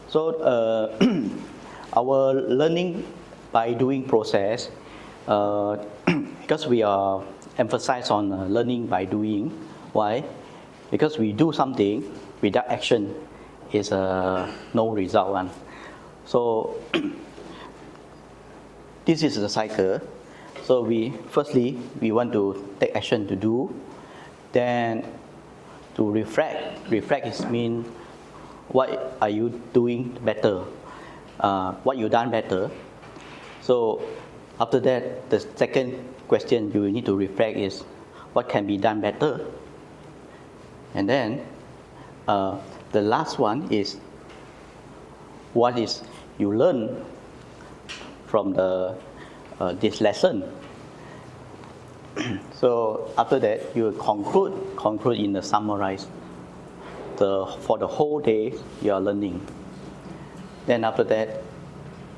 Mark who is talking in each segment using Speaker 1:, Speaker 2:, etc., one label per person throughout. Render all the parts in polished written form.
Speaker 1: So our learning by doing process, because we are emphasized on learning by doing. Why? Because we do something without action is no result one. So this is the cycle. So firstly we want to take action to do, then to reflect. Reflect is mean what are you doing better, what you done better. So after that, the second question you need to reflect is what can be done better. And then the last one is what is you learn from this lesson. So after that, you conclude in the summarize for the whole day you are learning. Then after that,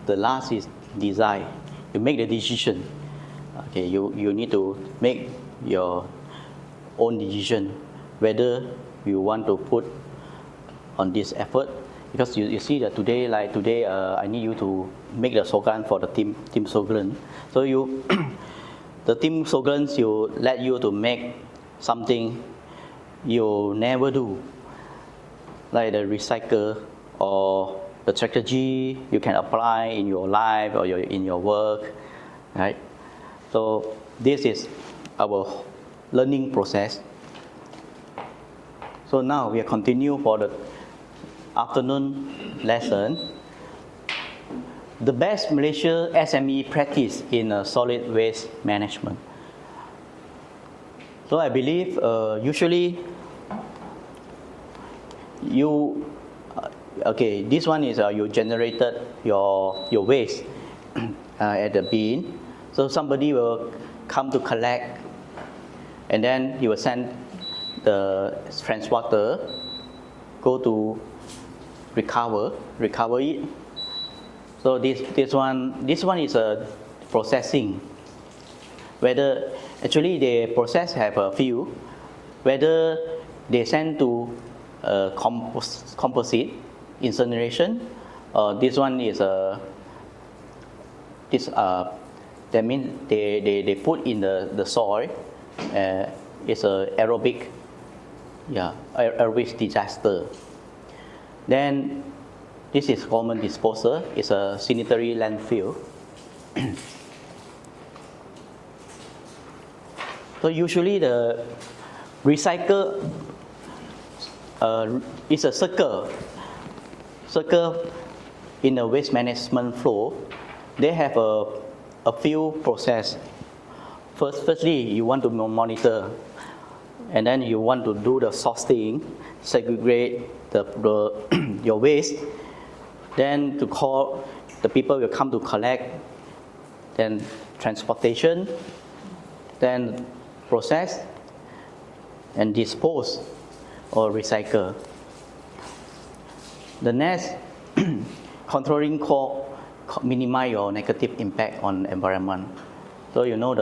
Speaker 1: the last is design. You make the decision. Okay, you need to make your own decision whether you want to put on this effort. Because you see that today, I need you to make the slogan for the team slogan. So the team slogans, let you to make something you never do, like the recycle or the strategy you can apply in your life or in your work, right? So this is our learning process. So now we continue for the afternoon lesson. The best Malaysia SME practice in solid waste management. So I believe usually this one is you generated your waste at the bin. So somebody will come to collect, and then you will send the transporter go to recover it. So this one is a processing. Whether actually the process have a few, whether they send to composite incineration, this one is that means they put in the soil. It's a aerobic disaster. Then this is common disposal. It's a sanitary landfill. So usually the recycle is a circle in the waste management flow. They have a few process. Firstly, you want to monitor, and then you want to do the sorting, segregate your waste. Then to call the people will come to collect, then transportation, then process and dispose or recycle. The next, controlling minimize your negative impact on environment. So you know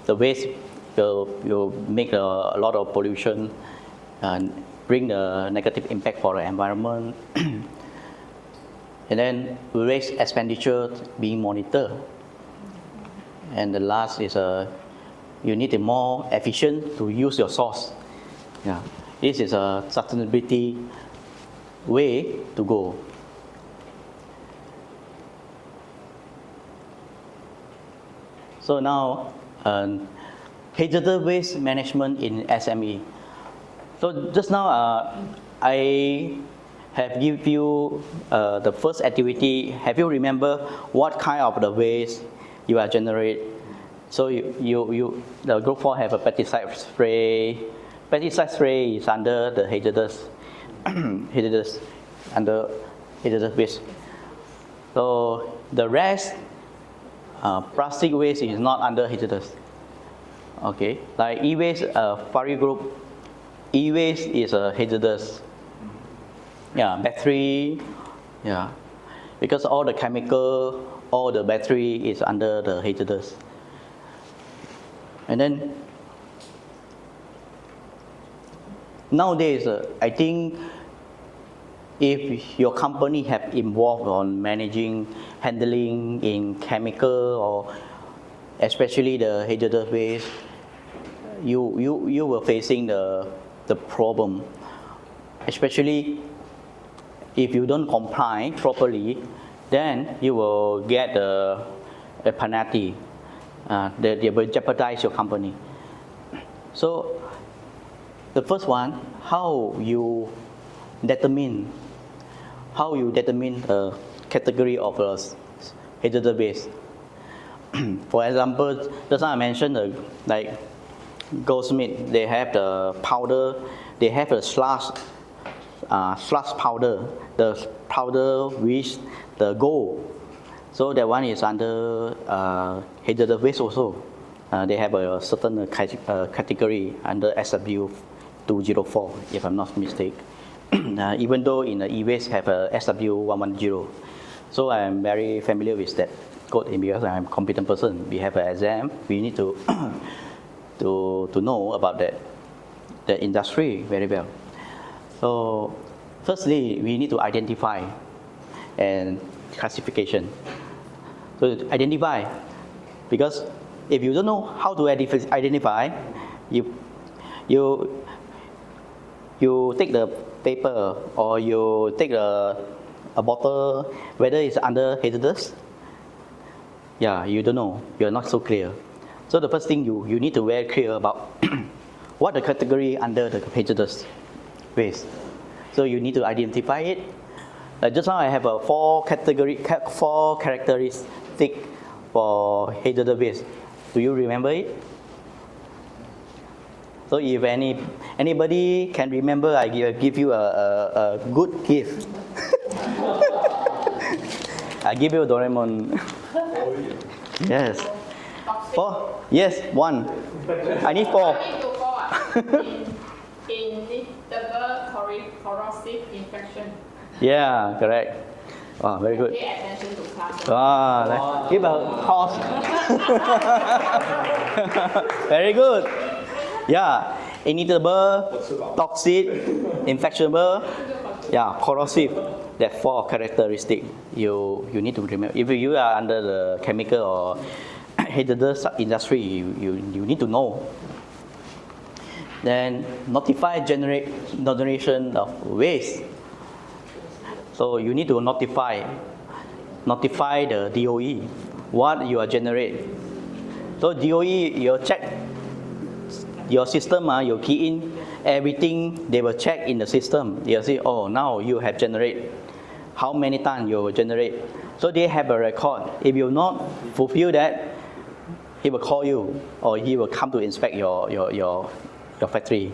Speaker 1: the waste will make a lot of pollution and bring the negative impact for the environment. And then waste expenditure being monitored. And the last is you need a more efficient to use your source. Yeah, this is a sustainability way to go. So now, hazardous waste management in SME. So just now, I have give you the first activity. Have you remember what kind of the waste you are generate? So the group 4 have a pesticide spray. Pesticide spray is under the hazardous waste. So the rest, plastic waste is not under hazardous. Okay, like e-waste, Fari group, e-waste is a hazardous. Yeah, battery, yeah, because all the chemical, all the battery is under the hazardous. And then nowadays, I think if your company have involved on managing, handling in chemical or especially the hazardous waste, you were facing the problem. Especially if you don't comply properly, then you will get a penalty. They will jeopardize your company. So the first one, how you determine the category of hazardous waste. For example, just now I mentioned like goldsmith, they have the powder, they have a slush powder, the powder with the gold. So that one is under hazardous waste also. They have a certain category under SW 204, if I'm not mistaken. Even though in the e-waste have a SW 110. So I'm very familiar with that code because I'm a competent person. We have an exam. We need to to know about the industry very well. So firstly, we need to identify and classification. So identify, because if you don't know how to identify, you take the paper or you take a bottle, whether it's under hazardous, yeah, you don't know, you're not so clear. So the first thing you need to be very clear about what the category under the hazardous waste. So you need to identify it. Like just now I have a four characteristics for hazardous waste. Do you remember it? So if anybody can remember, I give you a good gift. I give you a Doraemon. Yes. Four? Yes, one. I need four.
Speaker 2: Inevitable corrosive infection.
Speaker 1: Yeah, correct. Wow, very good.
Speaker 2: Pay attention to class.
Speaker 1: Wow, give a pause. Very good. Yeah, inevitable, toxic, infectious, yeah, corrosive. That four characteristics you need to remember. If you are under the chemical or hazardous industry, you need to know. Then notify generation of waste. So you need to notify the DOE what you are generate. So DOE, you check your system, you key in everything, they will check in the system. They'll say, oh, now you have generate. How many tons you will generate? So they have a record. If you not fulfill that, he will call you or he will come to inspect your factory.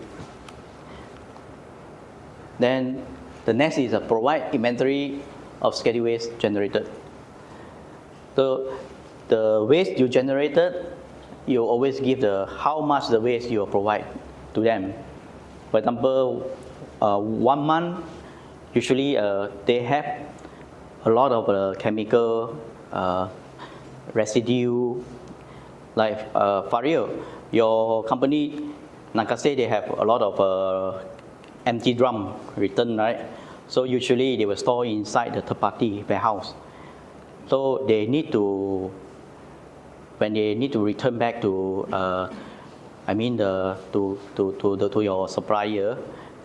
Speaker 1: Then the next is provide inventory of scheduled waste generated. So the waste you generated, you always give how much the waste you provide to them. For example, 1 month, usually they have a lot of chemical residue. Like Fario, your company, Nakase, they have a lot of empty drum return, right? So usually they will store inside the third-party warehouse. So they need to, when they need to return back to, to your supplier,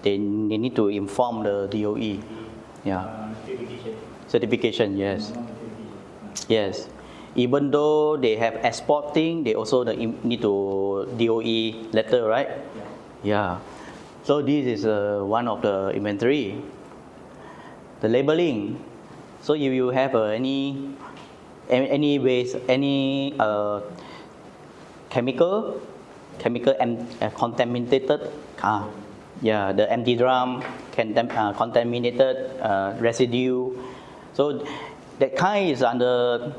Speaker 1: they need to inform the DOE. Yeah. Certification, yes. Yes. Even though they have exporting, they also need to DOE letter, right? Yeah. So this is one of the inventory. The labeling. So if you have any waste, any chemical contaminated, the empty drum, contaminated residue. So that kind is under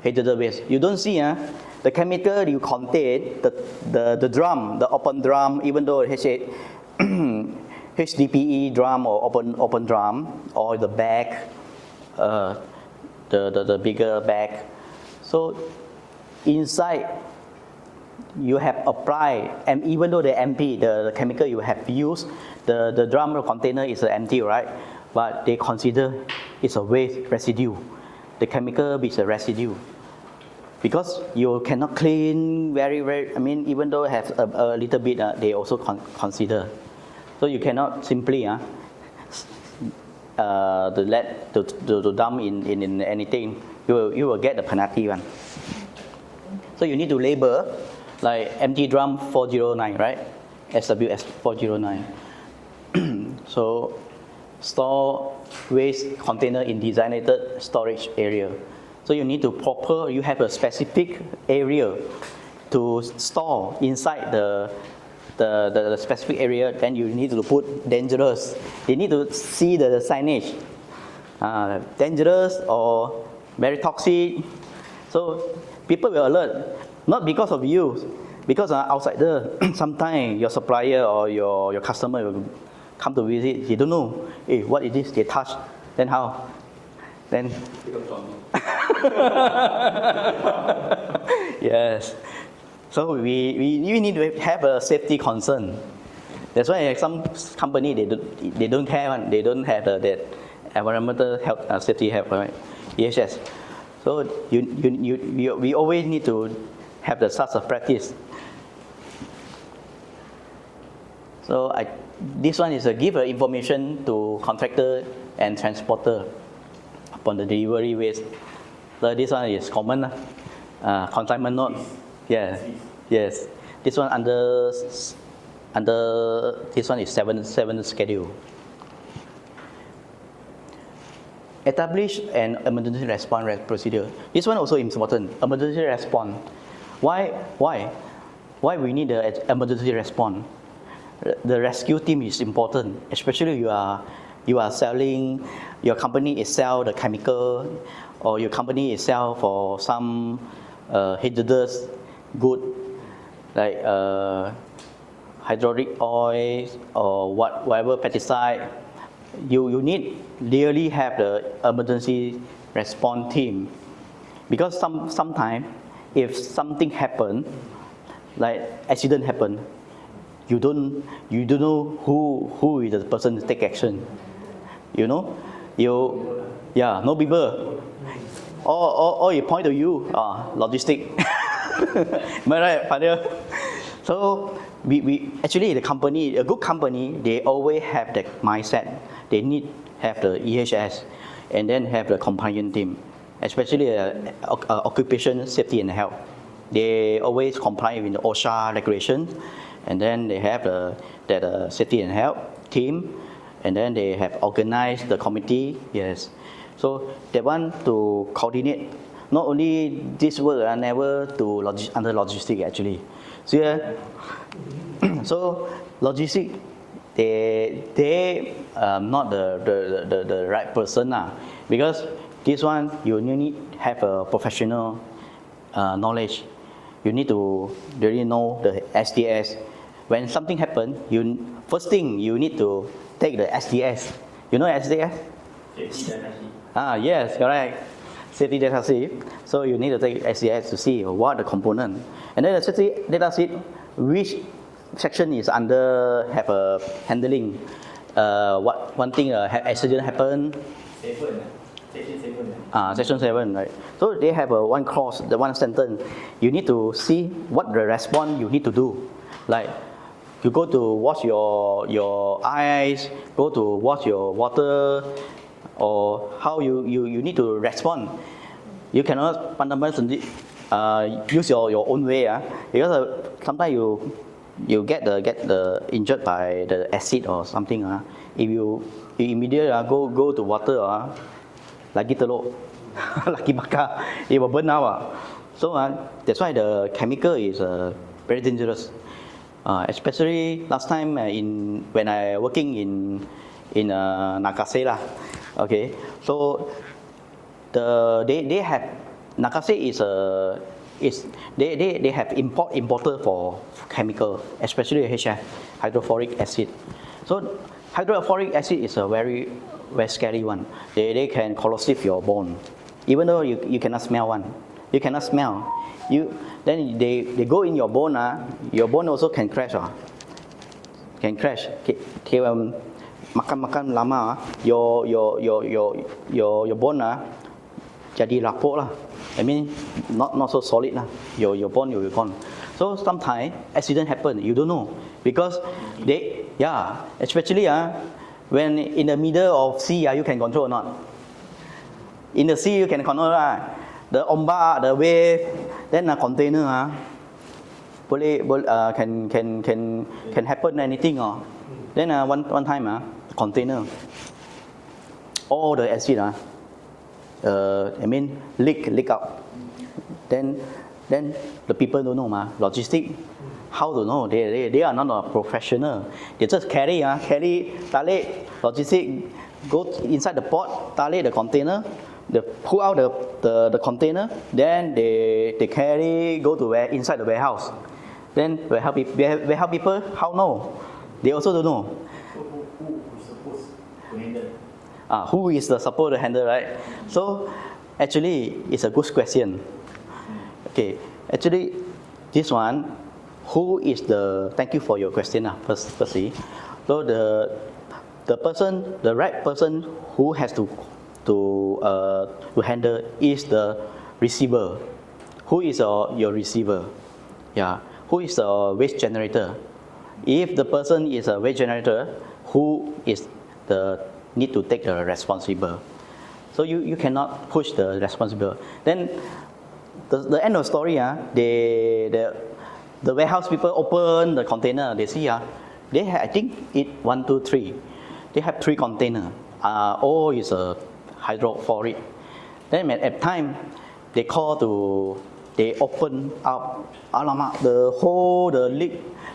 Speaker 1: hazardous waste. You don't see the chemical you contain, the drum, the open drum, even though HDPE drum or open drum, or the bag, the bigger bag. So inside you have applied, and even though they're empty, the chemical you have used, the drum container is empty, right? But they consider it's a waste residue. The chemical is a residue. Because you cannot clean very, I mean, even though it has a little bit, they also consider. So you cannot simply to dump in anything. You will get the penalty one. So you need to label like empty drum 409, right? SWS 409. So store waste container in designated storage area. So you need to you have a specific area to store inside the specific area. Then you need to put dangerous. You need to see the signage, dangerous or very toxic. So people will alert, not because of you, because outsider, sometimes your supplier or your customer will come to visit. They don't know, hey, what is this? They touch, then how? Then yes. So we need to have a safety concern. That's why some company they don't care one. They don't have that environmental health safety health, right? EHS. So we always need to have the such a practice. So this one is a give information to contractor and transporter upon the delivery waste. So this one is common, consignment note. Yeah, yes. This one under this one is 7 schedule. Establish an emergency response procedure. This one also important. Emergency response. Why we need the emergency response? The rescue team is important, especially you are selling, your company is sell the chemical, or your company is sell for some hazardous good like hydraulic oil or whatever pesticide. You need really have the emergency response team, because sometimes if something happen, like accident happen, you don't know who is the person to take action. You know, no people. Or you point to you, logistic. Am I right, Father? So we actually the company, a good company, they always have that mindset. They need have the EHS, and then have the compliance team, especially occupation safety and health. They always comply with the OSHA regulations, and then they have that safety and health team, and then they have organized the committee. Yes, so they want to coordinate. Not only this work, never to under logistics actually. So logistics, they not the right person because this one you need have a professional knowledge. You need to really know the SDS. When something happen, first thing you need to take the SDS. You know SDS?
Speaker 3: Safety data sheet.
Speaker 1: Yes, correct. Safety data sheet. So you need to take SDS to see what the component, and then the safety data sheet, which section is under have a handling. What one thing accident happen. Section 7, right? So they have one clause, the one sentence. You need to see what the response you need to do. Like you go to wash your eyes, go to wash your water, or how you need to respond. You cannot fundamentally use your own way, because sometimes you get the injured by the acid or something. If you immediately go to water, lagi teluk, lagi bakar, it will burn out. So that's why the chemical is very dangerous. Especially last time when I working in Nakase lah. Okay, so they have Nakase they have importer for chemical, especially HF, hydrofluoric acid. So hydrofluoric acid is a very scary one. They can corrosive your bone, even though you cannot smell one. You cannot smell. Then they go in your bone. Your bone also can crash. Can crash. Makan lama, your bone jadi lapuk lah. I mean, not so solid lah. Your bone will be gone. So sometimes accident happen. You don't know because especially when in the middle of sea, you can control or not. In the sea you can control the ombak, the wave, then a container can happen anything Then one time container, all the acid leak out. Then the people don't know logistic. How to know? They are not a professional. They just carry tarik logistic, go inside the port, tarik the container, they pull out the container, then they carry go to inside the warehouse. Then warehouse people how know? They also don't know. Who is supposed to handle, right? So actually it's a good question. Okay, actually this one, who is thank you for your question firstly. So the right person who has to handle is the receiver. Who is your receiver? Who is the waste generator? If the person is a waste generator, who is need to take the responsible? So you cannot push the responsible. Then the end of the story, the warehouse people open the container, they see they have, I think it 1, 2, 3. They have 3 containers. All is a hydrophoric. Then at time they open up, the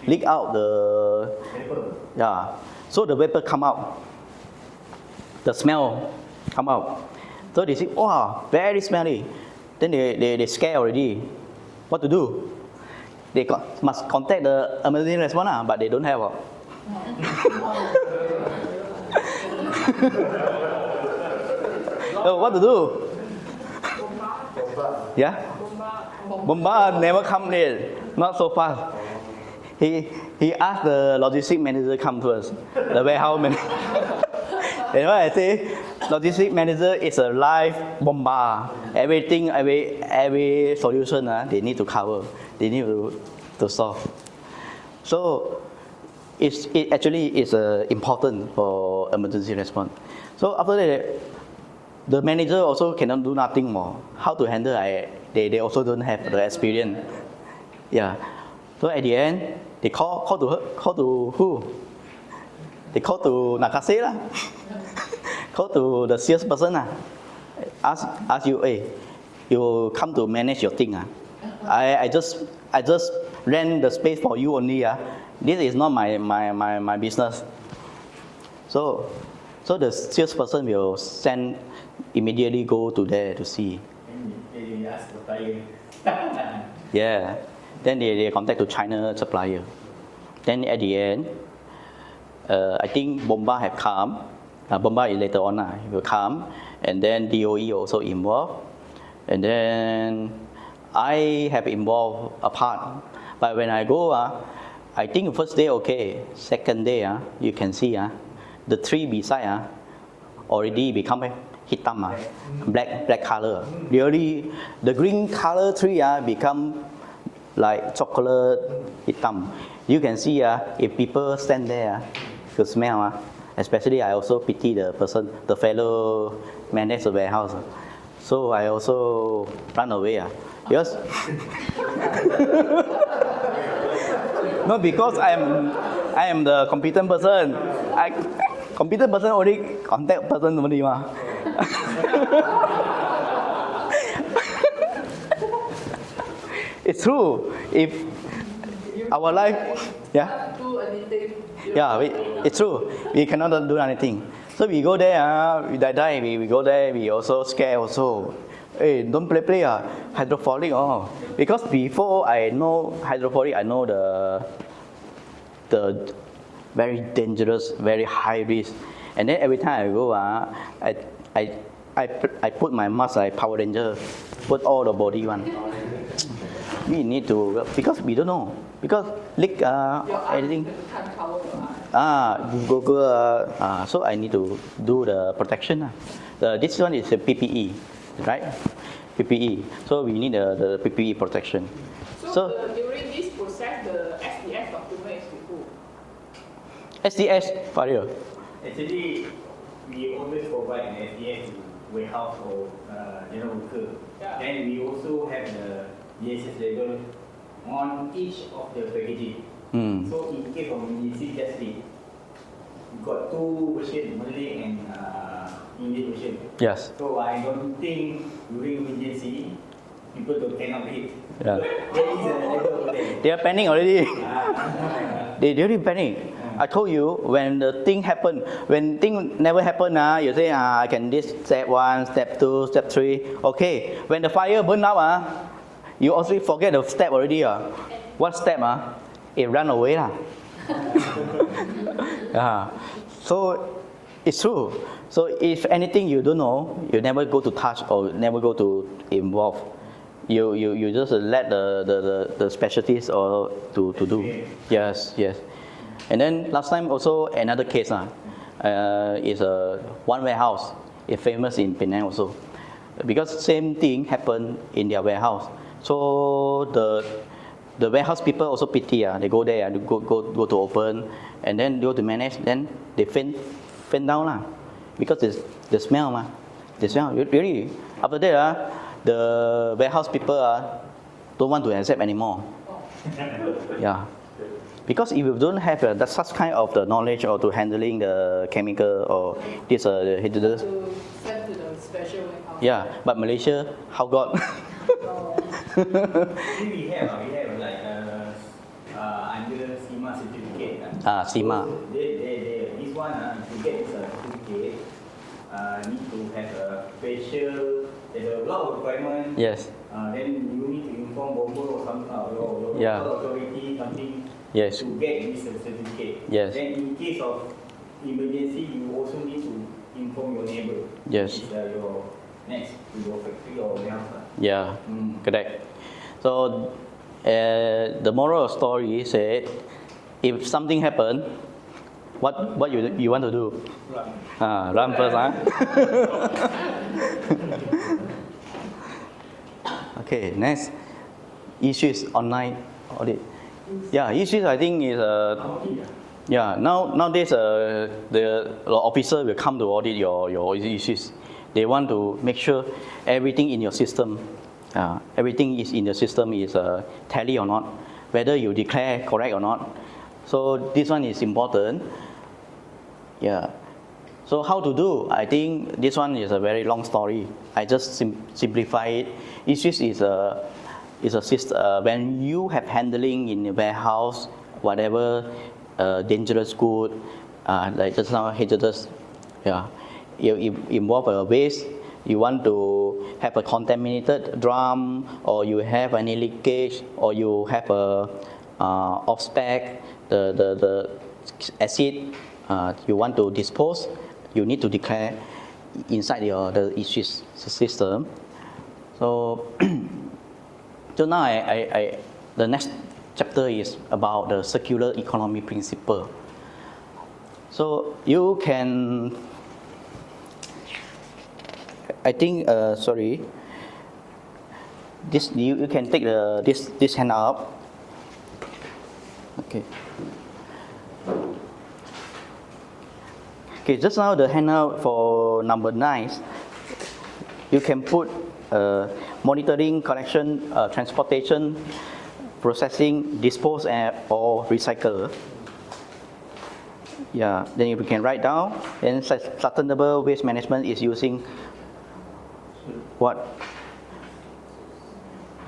Speaker 1: leak out so the vapor come out, the smell come out. So they say, wow, very smelly. Then they scared already. What to do? They must contact the emergency response, but they don't have. So what to do? Bomba never come there, not so fast. He asked the logistic manager come first, the warehouse manager. You know what I say? Logistic manager is a live bomba. Everything, every solution they need to cover. They need to solve. So it actually is important for emergency response. So after that, the manager also cannot do nothing more. How to handle? They also don't have the experience. So at the end, they call to who? They call to Nakase lah. Call to the salesperson Ask you, hey, you come to manage your thing I just rent the space for you only This is not my business. So the salesperson will immediately go to there to see.
Speaker 3: They ask the supplier.
Speaker 1: Then they contact to China supplier. Then at the end, I think Bomba have come. Bomba is later on, he will come, and then DOE also involved, and then I have involved a part. But when I go, I think first day okay, second day you can see the tree beside already become hitam, black color. Really, the green color tree become like chocolate hitam. You can see if people stand there to smell. Especially I also pity the person, the fellow manage the warehouse. So I also run away. Yes. Not because I am the competent person. Competent person only contact person only It's true. If our life, it's true. We cannot do anything. So we go there, we die. We go there. We also scared also. Hey, don't play hydrophoric. Because before I know hydrophoric, I know the very dangerous, very high risk. And then every time I go, I I put my mask like Power Ranger, put all the body one. We need to, because we don't know. Because leak anything.
Speaker 2: Can't cover your eye.
Speaker 1: Google. So I need to do the protection. This one is a PPE, right? PPE. So we need the PPE protection.
Speaker 2: During this process, the SDS document is with who?
Speaker 1: SDS, Faria.
Speaker 3: Actually, we always provide an SDS to warehouse or general worker.
Speaker 2: Yeah.
Speaker 3: Then we also have the DSS label on each of the packaging. So in case of emergency, just say, we got two versions, Malay and Indian version.
Speaker 1: Yes.
Speaker 3: So I don't think during emergency, people cannot read.
Speaker 1: Yeah.
Speaker 3: There is a label over there.
Speaker 1: They are panicking already. They really panic. I told you when the thing happen, when thing never happen, you say I can this step 1, step 2, step 3. Okay. When the fire burn out, you also forget the step already. What step? It run away. So it's true. So if anything you don't know, you never go to touch or never go to involve. You just let the specialties or to do. Yes. And then last time also another case is one warehouse. It's famous in Penang also, because same thing happened in their warehouse. So the warehouse people also pity. They go there, go to open, and then go to manage. Then they faint down because the smell. The smell really. After that the warehouse people don't want to accept anymore. Yeah. Because if you don't have such kind of the knowledge or to handling the chemical or this
Speaker 2: To send to the special warehouse.
Speaker 1: yeah, but Malaysia, how God?
Speaker 3: We have like under CIMA certificate.
Speaker 1: CIMA.
Speaker 3: So this one, to get this certificate, need to have a special. There's a lot of requirements.
Speaker 1: Yes.
Speaker 3: Then you need to inform Bomber or some your
Speaker 1: Yeah.
Speaker 3: local authority something.
Speaker 1: Yes.
Speaker 3: To get this certificate.
Speaker 1: Yes.
Speaker 3: Then in case of emergency, you also need to inform your neighbor.
Speaker 1: Yes.
Speaker 3: Which is your next to your factory or warehouse.
Speaker 1: Yeah. Correct. So the moral of story said, if something happen, what you want to do?
Speaker 3: Run.
Speaker 1: Run first, Okay. Next issue is online audit. Yeah, issues I think is nowadays the officer will come to audit your issues. They want to make sure everything in your system, everything is in the system is tally or not, whether you declare correct or not. So this one is important. Yeah. So how to do? I think this one is a very long story. I just simplify it. Issues is a system when you have handling in the warehouse, whatever dangerous good, like just now hazardous, you involve a waste. You want to have a contaminated drum, or you have any leakage, or you have a off spec the acid you want to dispose. You need to declare inside the issues system. So now the next chapter is about the circular economy principle. So you can, I think, sorry, this you can take this hand up. Okay. Okay, just now the handout for number 9, you can put monitoring, collection, transportation, processing, dispose, or recycle. Yeah, then you can write down. Then sustainable waste management is using what?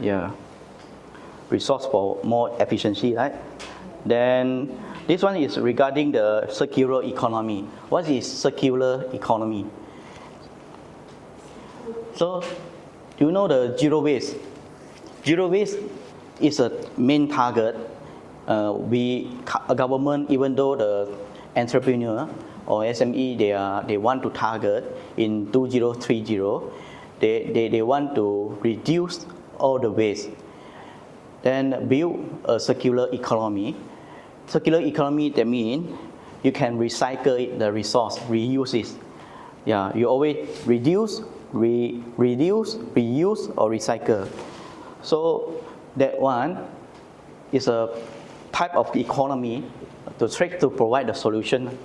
Speaker 1: Yeah, resource for more efficiency, right? Then this one is regarding the circular economy. What is circular economy? So, do you know the zero waste? Zero waste is a main target. Government, even though entrepreneur or SME they want to target in 2030, they want to reduce all the waste, then build a circular economy. Circular economy, that means you can recycle it, the resource, reuse it. Yeah, you always reduce, reuse, or recycle. So that one is a type of economy to try to provide the solution,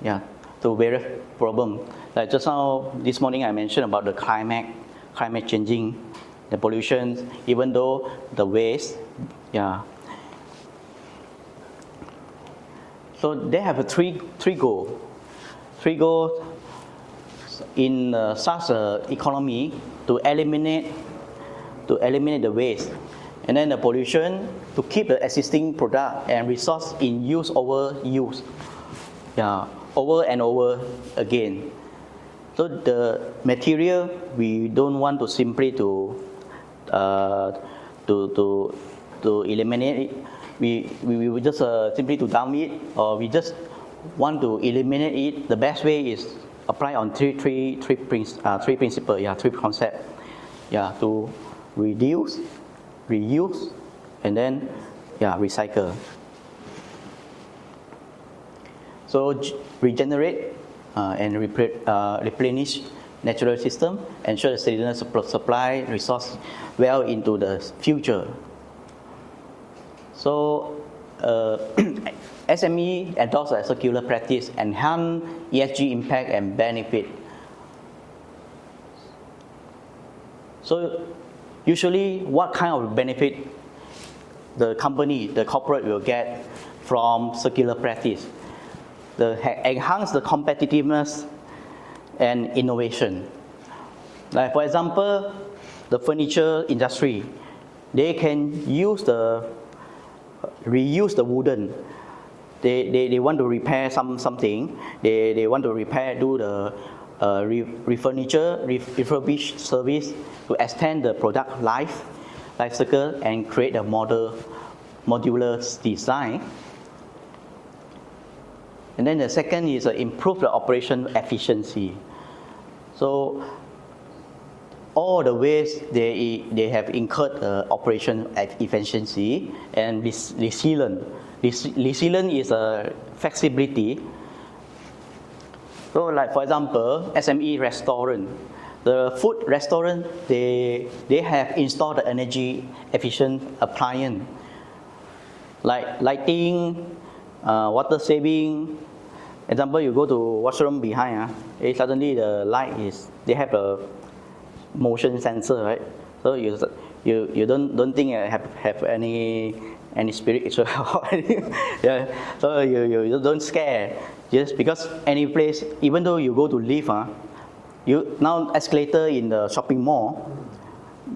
Speaker 1: yeah, to various problems. Like just now, this morning I mentioned about the climate changing, the pollution, even though the waste, yeah. So they have a three goals. Three goals in such an economy to eliminate the waste, and then the pollution, to keep the existing product and resource in use over use, yeah, over and over again. So the material, we don't want to simply to eliminate it. We will just simply to dump it, or we just want to eliminate it. The best way is apply on three principles, yeah, three concepts, yeah, to reduce, reuse, and then, yeah, recycle. So regenerate and replenish natural system, ensure the steadiness supply resource well into the future. So SME adopts a circular practice, enhance ESG impact and benefit. So usually, what kind of benefit the company, the corporate will get from circular practice? Enhance the competitiveness and innovation. Like for example, the furniture industry, they can reuse the wooden. They want to repair something. They want to do the refurbish service to extend the product life cycle and create a modular design. And then the second is improve the operation efficiency. So all the ways they have incurred operation efficiency and resilience. Resilience is a flexibility. So like for example, SME restaurant, the food restaurant, they have installed the energy efficient appliance like lighting, water saving. Example, you go to washroom behind, suddenly the light they have a motion sensor, right? So you don't think have any spirit, yeah. So you don't scare, just because any place, even though you go to lift, you now escalator in the shopping mall,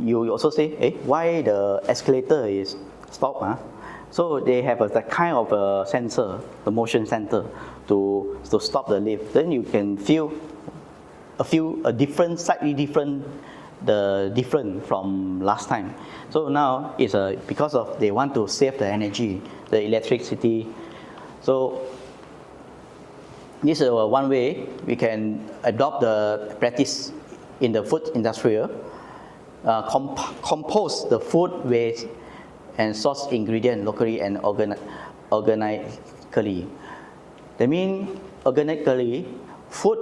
Speaker 1: you also say, why the escalator is stopped? So they have that kind of sensor, the motion sensor, to stop the lift. Then you can feel slightly different from last time. So now it's because of they want to save the energy, the electricity. So this is one way we can adopt the practice in the food industry. Compost the food waste and source ingredient locally and organically. That means organically, food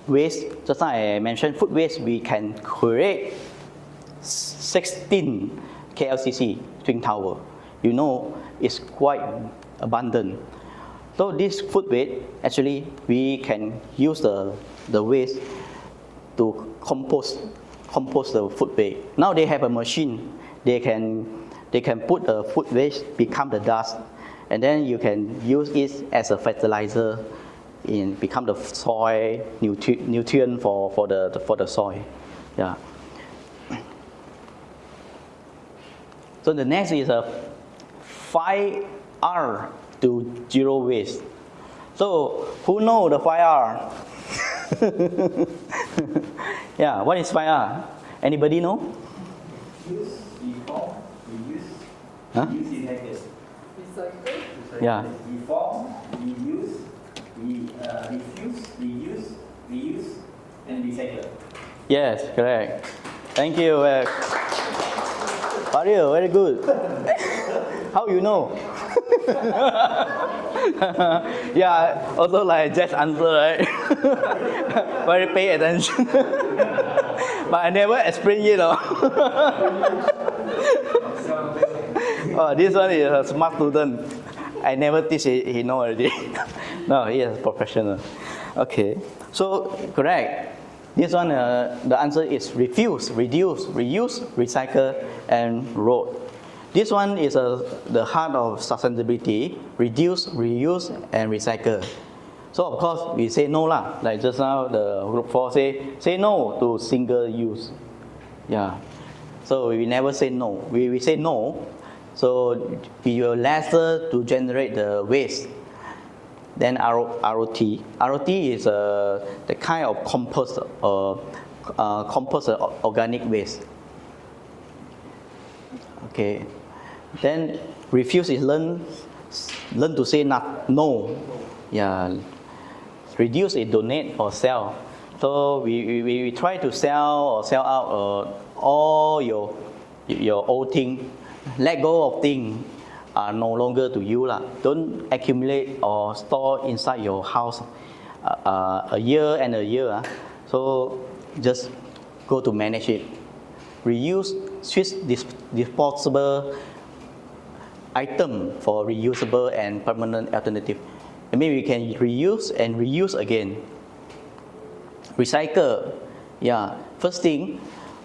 Speaker 1: waste, just like I mentioned, food waste, we can create 16 KLCC Twin Tower. You know, it's quite abundant. So this food waste, actually, we can use the waste to compost the food waste. Now they have a machine. They can put the food waste become the dust, and then you can use it as a fertilizer, become the soil nutrient for the soil, yeah. So the next is a 5R to zero waste. So who know the 5R? Yeah, what is 5R? Anybody know?
Speaker 3: Use, reform, reuse, recycle.
Speaker 2: Recycle.
Speaker 1: Yeah.
Speaker 3: Reform, reuse, refuse, reduce, reuse, and recycle.
Speaker 1: Yes, correct. Thank you. Mario, very good. How you know? Yeah, also like just answer, right? Very pay attention. But I never explain it. Oh, this one is a smart student. I never teach, he know already. No, he is professional. Okay, so correct. This one, the answer is refuse, reduce, reuse, recycle, and road. This one is the heart of sustainability: reduce, reuse, and recycle. So of course we say no lah. Like just now, the group 4 say no to single use. Yeah. So we never say no. We say no. So we will lesser to generate the waste. Then ROT. ROT is the kind of compost organic waste. Okay. Then refuse is learn to say no. Yeah. Reduce is donate or sell. So we try to sell or sell out all your old thing. Let go of things are no longer to you lah. Don't accumulate or store inside your house a year and a year. So just go to manage it. Reuse, switch disposable item for reusable and permanent alternative. I mean, we can reuse and reuse again. Recycle. Yeah. First thing,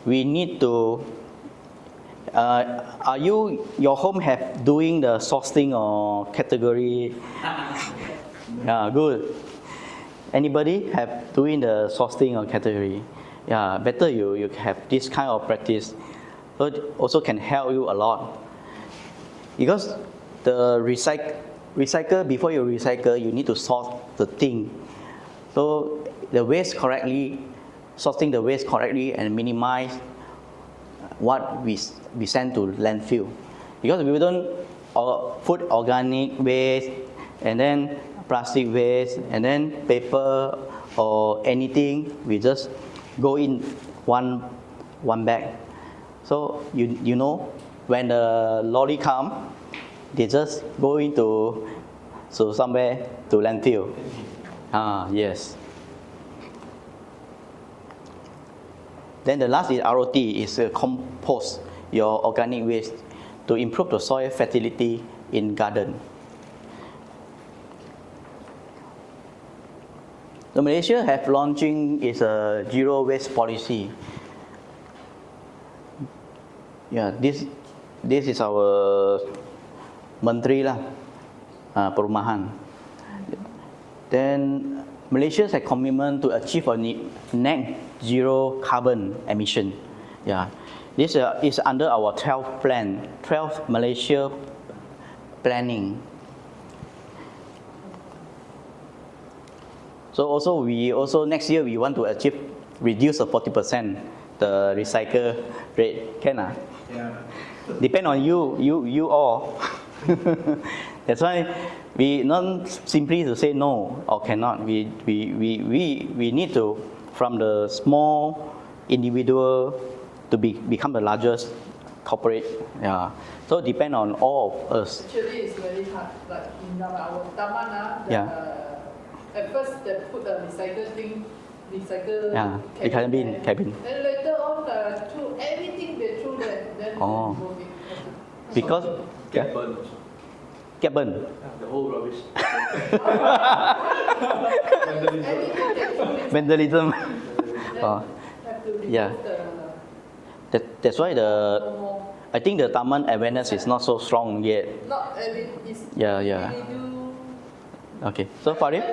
Speaker 1: we need to. Are your home have doing the sorting or category? Yeah, good. Anybody have doing the sorting or category? Yeah, better you have this kind of practice. But also can help you a lot. Because the recycle, before you recycle, you need to sort the thing. So the waste correctly, sorting the waste correctly and minimize what we send to landfill. Because we don't put organic waste and then plastic waste and then paper or anything, we just go in one bag. So you know, when the lorry come, they just go into somewhere to landfill. Yes. Then the last is ROT, is compost your organic waste to improve the soil fertility in garden. The Malaysia have launching is a zero waste policy. Yeah, this is our Menteri lah, Perumahan. Then Malaysia has commitment to achieve a net zero carbon emission. Yeah, this is under our 12th plan, 12th Malaysia planning. So we also next year we want to reduce 40% the recycle rate. Can ah?
Speaker 3: Yeah.
Speaker 1: Depend on you all. That's why we not simply to say no or cannot. We need to, from the small individual to become the largest corporate. Yeah. So depend on all of us.
Speaker 2: Actually, it's very hard. Like in our taman, at first they put the recycle cabin. Then later on, through everything they threw there. Then
Speaker 1: because
Speaker 4: Get burned.
Speaker 1: Get burned.
Speaker 4: The whole rubbish.
Speaker 1: Vandalism. Yeah. That's why I think the Taman awareness is not so strong yet.
Speaker 2: Not every is.
Speaker 1: Yeah.
Speaker 2: Really do.
Speaker 1: Okay. So Farid?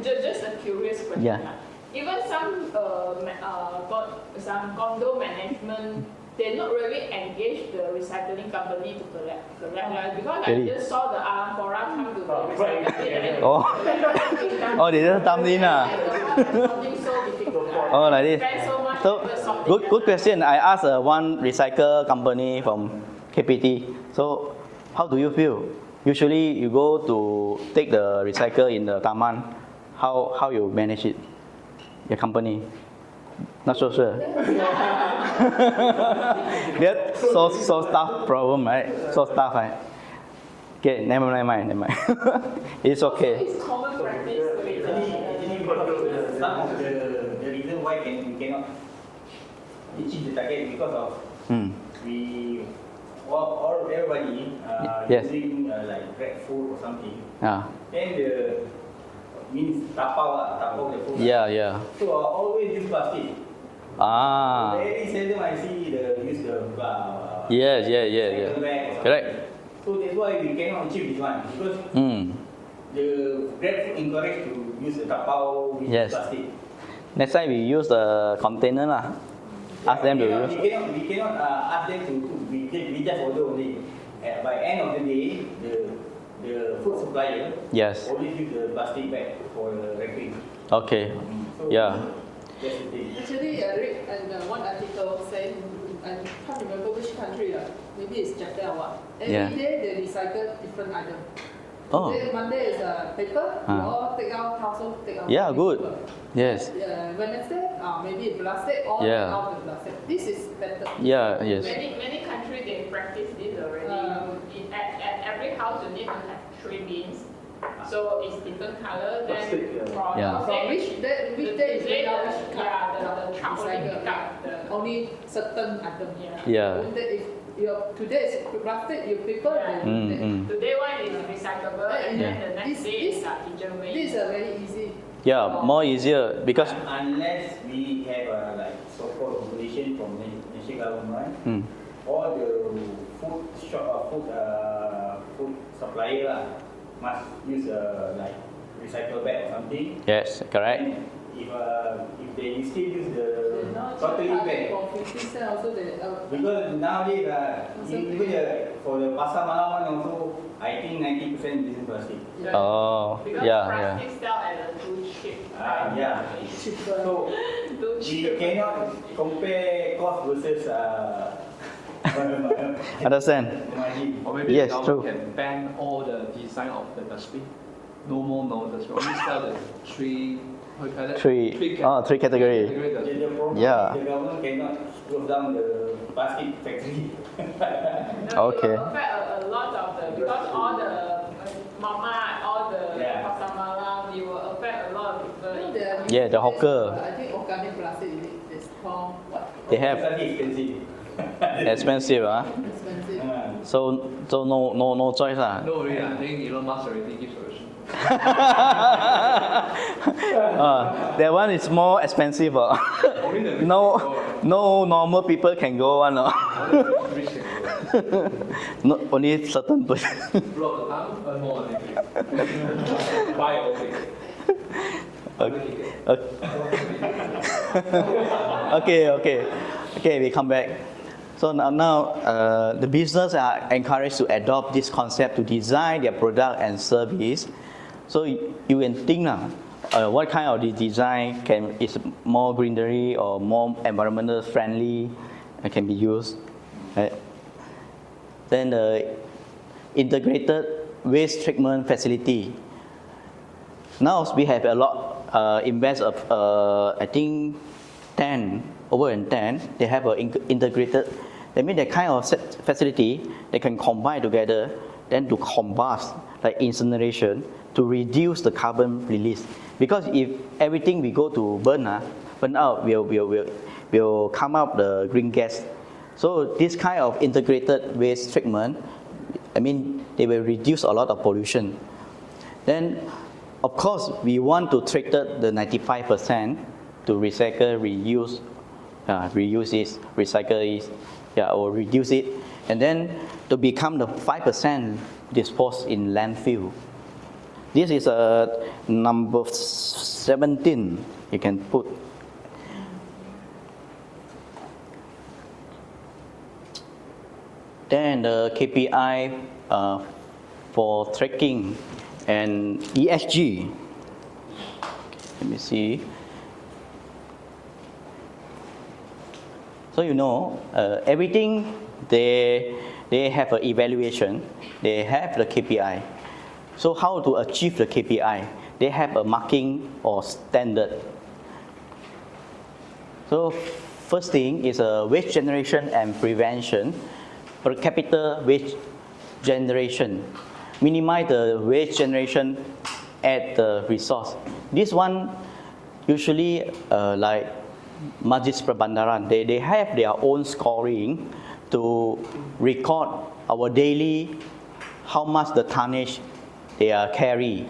Speaker 2: Just a curious question.
Speaker 1: Yeah.
Speaker 2: Even some condo management, they not really engage the recycling company to collect, right? Because
Speaker 1: Really?
Speaker 2: I just saw the Ampora come to the recycling.
Speaker 1: Oh, they just dump in
Speaker 2: Something so difficult.
Speaker 1: Oh, like this.
Speaker 2: Spend so much
Speaker 1: So
Speaker 2: effort sorting
Speaker 1: good question. I asked one recycle company from KPT. So how do you feel? Usually you go to take the recycle in the Taman. How you manage it? Your company? Not so sure. That's so tough problem, right? So tough, right? Okay, never mind. It's okay.
Speaker 2: It's common practice with
Speaker 3: Actually, some of the reason why we cannot achieve the target because of we all everybody
Speaker 1: Yes.
Speaker 3: using like Grab food or something.
Speaker 1: Yeah.
Speaker 3: Then the means tapau the food.
Speaker 1: Yeah.
Speaker 3: So always use plastic.
Speaker 1: Ah.
Speaker 3: Very seldom I see use the
Speaker 1: Yeah.
Speaker 3: bag or something.
Speaker 1: Correct.
Speaker 3: So that's why we cannot achieve this one because the Grab food encourage to use the tapau with
Speaker 1: Yes.
Speaker 3: plastic.
Speaker 1: Next time we use the container lah. Ask them to use.
Speaker 3: We cannot ask them to we just order only. By end of the day, the food supplier
Speaker 1: Yes.
Speaker 3: always use the plastic bag for the wrapping.
Speaker 1: Okay.
Speaker 3: So
Speaker 1: Yeah.
Speaker 3: that's the thing.
Speaker 2: Actually, I read and one article saying, I can't remember which country, maybe it's Japan or what.
Speaker 1: Yeah.
Speaker 2: Every day they recycle different item.
Speaker 1: Oh.
Speaker 2: Today, Monday is paper, you all take out household, take out
Speaker 1: Yeah, good.
Speaker 2: paper.
Speaker 1: Yes.
Speaker 2: Wednesday, maybe plastic, all
Speaker 1: Yeah.
Speaker 2: out the plastic. This is better.
Speaker 1: Yeah. Yes.
Speaker 2: Many countries they practice this already. At every house you need to have 3 bins. So it's different color. Then from
Speaker 1: Yeah.
Speaker 2: which day is
Speaker 4: the
Speaker 2: truck only pick up only certain item.
Speaker 1: Yeah.
Speaker 2: Today is plastic, your paper.
Speaker 4: Today one is recyclable and then the next day is kitchen waste.
Speaker 2: This is very easy.
Speaker 1: Yeah. More easier because.
Speaker 3: Unless we have like so-called regulation from the national government, all the food supplier must use like recycle bag or something.
Speaker 1: Yes. Correct.
Speaker 3: And if they still use the totally bag,
Speaker 2: For 50 cents also they.
Speaker 3: because nowadays even for the pasar malam one also, I think 90% using plastic.
Speaker 1: Oh.
Speaker 4: Because
Speaker 1: Yeah.
Speaker 4: plastic sell at a too cheap price.
Speaker 3: Yeah.
Speaker 2: Cheaper.
Speaker 3: So
Speaker 4: Too
Speaker 3: we
Speaker 4: cheap.
Speaker 3: cannot compare cost versus
Speaker 1: Understand?
Speaker 3: margin.
Speaker 5: Or maybe
Speaker 1: Yes,
Speaker 5: the
Speaker 1: true.
Speaker 5: government can ban all the design of the dustbin. No more dustbin. Only sell the three. How you call that?
Speaker 1: Three category.
Speaker 3: The problem
Speaker 1: Yeah.
Speaker 3: is the government cannot close down the plastic factory.
Speaker 4: No,
Speaker 1: Okay.
Speaker 4: it will affect a lot of because all the mama, all the
Speaker 3: Yeah.
Speaker 4: pasar malam, it will affect a lot of people.
Speaker 1: Yeah, the hawker.
Speaker 2: I think organic plastic is called what?
Speaker 1: They have
Speaker 3: Plastic expensive.
Speaker 1: expensive,
Speaker 2: Expensive.
Speaker 1: So no choice lah.
Speaker 5: No, really, I think Elon Musk already gives solution.
Speaker 1: That one is more expensive.
Speaker 5: Only the rich
Speaker 1: No,
Speaker 5: can go.
Speaker 1: no normal people can go one.
Speaker 5: Only the rich can go.
Speaker 1: No, only certain person.
Speaker 5: Blow the tongue, earn more money. Buy all things.
Speaker 1: Okay, we come back. So now the business are encouraged to adopt this concept to design their product and service. So you can think now, what kind of the design is more greenery or more environmental friendly and can be used. Right? Then the integrated waste treatment facility. Now we have a lot invest of I think 10 over and 10. They have an integrated. That means that kind of facility they can combine together, then to combust like incineration to reduce the carbon release. Because if everything we go to burn out will come up the green gas. So this kind of integrated waste treatment, I mean they will reduce a lot of pollution. Then of course we want to treat the 95% to recycle, reuse it, recycle it, or reduce it, and then to become the 5% disposed in landfill. This is number 17. You can put. Then the KPI for tracking and ESG. Let me see. So everything they have an evaluation, they have the KPI. So how to achieve the KPI? they have a marking or standard. So first thing is waste generation and prevention. Per capita waste generation. Minimize the waste generation at the resource. This one usually like Majlis Perbandaran, they have their own scoring to record our daily how much the tonnage they carry.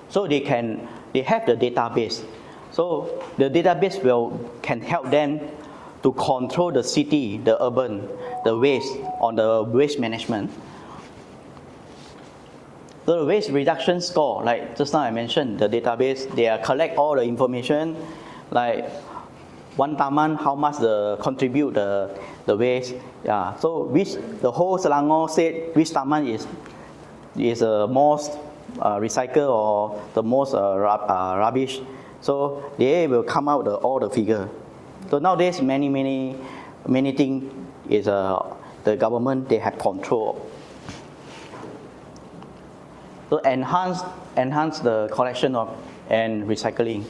Speaker 1: So they have the database. So the database can help them to control the city, the urban, the waste on the waste management. So the waste reduction score, like just now I mentioned, the database, they collect all the information, like one taman, how much contribute the waste. Yeah. So which the whole Selangor said which taman is the most recycle or the most rubbish. So they will come out all the figure. So nowadays many things is the government they have control. So enhance the collection of and recycling.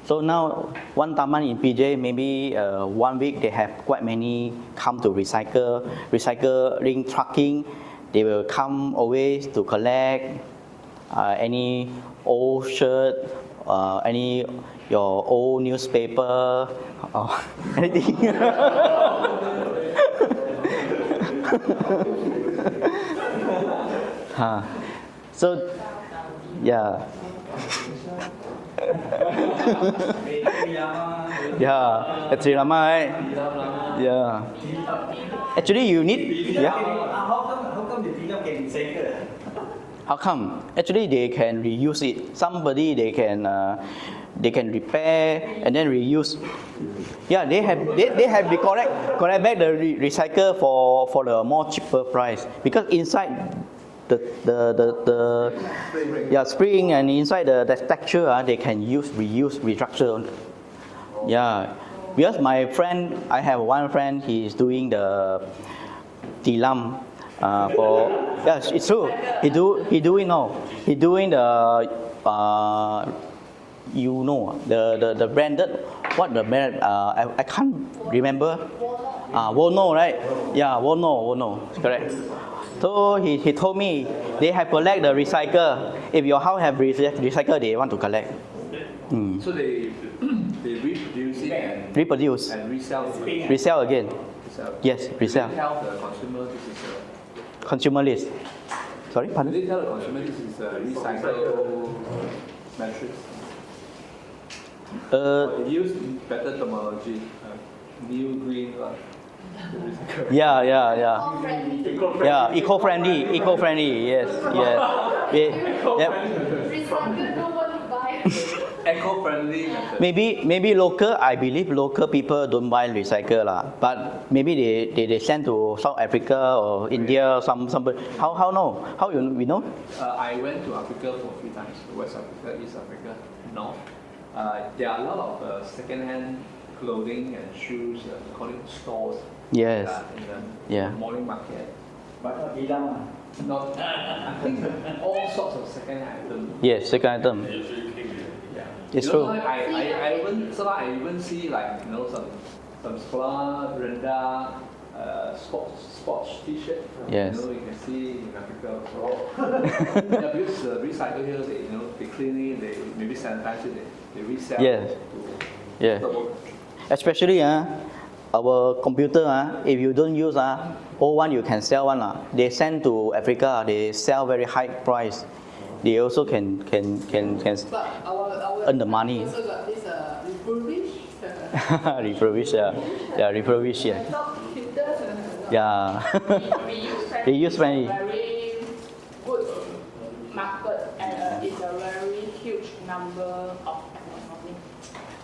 Speaker 1: So now one taman in PJ, maybe 1 week they have quite many come to recycling trucking. They will come always to collect any old shirt, any your old newspaper, or anything. So, yeah. Yeah, it's right? Yeah. Actually, you need. Yeah.
Speaker 3: How come the film can recycle?
Speaker 1: How come? Actually, they can reuse it. Somebody they can repair and then reuse. Yeah, they have the correct back the recycle for the more cheaper price, because inside the spring and inside the texture they can reuse restructure. Yeah, because I have one friend, he is doing the tilam for yes, it's true. He doing the the branded, what the brand, I can't remember. Wono, right? Yeah, Wono, correct. So he told me they have collect the recycle. If your house have recycle, they want to collect.
Speaker 5: So they reproduce it and resell it.
Speaker 1: Resell again.
Speaker 5: Resell.
Speaker 1: Yes, resell.
Speaker 5: Do they tell the consumer this is
Speaker 1: Consumer list. Sorry,
Speaker 5: do
Speaker 1: pardon?
Speaker 5: they tell the consumer this is a recycled mattress? They use better terminology, new green one.
Speaker 1: Yeah. Yeah, eco-friendly. Yes. Yep.
Speaker 5: Eco-friendly method.
Speaker 1: Maybe local. I believe local people don't buy recycle lah. But maybe they send to South Africa or India. Somebody. How know? How we know?
Speaker 5: I went to Africa for 3 times. West Africa, East Africa, North. There are a lot of second-hand clothing and shoes, calling stores.
Speaker 1: Yes.
Speaker 5: In the morning market.
Speaker 3: But not hilang.
Speaker 5: Not, I think all sorts of second-hand items.
Speaker 1: Yes, second item.
Speaker 5: Yeah.
Speaker 1: It's
Speaker 5: You know,
Speaker 1: true.
Speaker 5: I even see like some sekolah rendah sports T-shirt.
Speaker 1: Yes.
Speaker 5: You can see in Africa. Yeah, because recycle here, they clean it, they maybe sanitize it, they resell.
Speaker 1: Yes. Yeah. Especially our computer if you don't use old one you can sell one they send to Africa, they sell very high price. They also can
Speaker 4: But our
Speaker 1: earn the money.
Speaker 4: also got this
Speaker 1: Refurbish, refurbish, yeah. Yeah. They use many.
Speaker 2: Very good market and it's a very huge number of economy.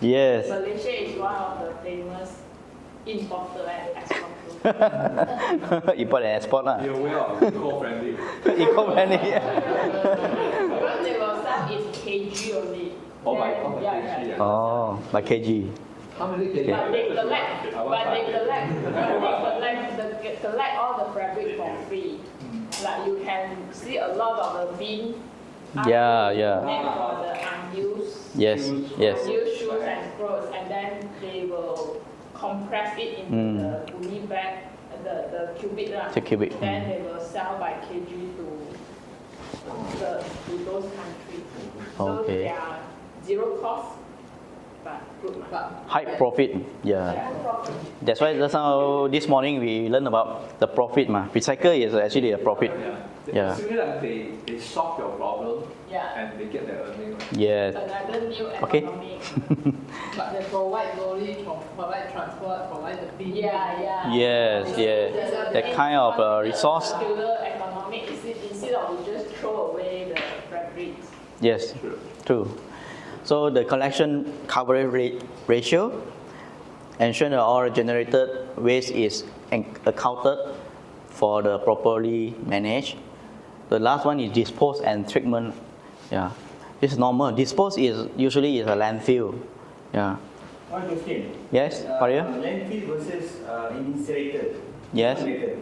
Speaker 1: Yes.
Speaker 2: Malaysia is one of the famous importer and exporter.
Speaker 1: Import and export
Speaker 5: You're aware of eco-friendly.
Speaker 1: Eco-friendly.
Speaker 2: Because they will sell in kg only.
Speaker 5: Oh, by
Speaker 2: Then-
Speaker 5: kg,
Speaker 1: Oh, by kg.
Speaker 5: How many kg?
Speaker 2: But they collect all the fabric for free. Like you can see a lot of the bin.
Speaker 1: Yeah.
Speaker 2: Made for the unused.
Speaker 1: Yes, yes.
Speaker 2: Unused shoes and clothes, and then they will compress it into the uni bag, the cubic lah.
Speaker 1: The cubic,
Speaker 2: Then they will sell by kg to those countries. So
Speaker 1: Okay.
Speaker 2: they are zero cost, but good.
Speaker 1: High profit, yeah.
Speaker 2: No profit.
Speaker 1: That's why just now, this morning we learned about the profit. Recycle is actually a profit. Yeah.
Speaker 5: Similarly, like they solve your problem
Speaker 2: Yeah.
Speaker 5: and they get their earning. Right?
Speaker 1: Yes.
Speaker 2: Another new
Speaker 1: Okay.
Speaker 2: economic.
Speaker 4: But they provide knowledge, provide transport, provide the bin.
Speaker 2: Yeah.
Speaker 1: Yes, yeah. That kind of resource.
Speaker 2: Circular economic instead of we just throw away the fabric.
Speaker 1: Yes, true. So the collection coverage ratio ensure that all generated waste is accounted for the properly managed. The last one is dispose and treatment. Yeah, it's normal. Dispose is usually is a landfill. Yeah.
Speaker 3: One question.
Speaker 1: Yes, Faria?
Speaker 3: Landfill versus incinerator.
Speaker 1: Yes.
Speaker 3: Incinerator.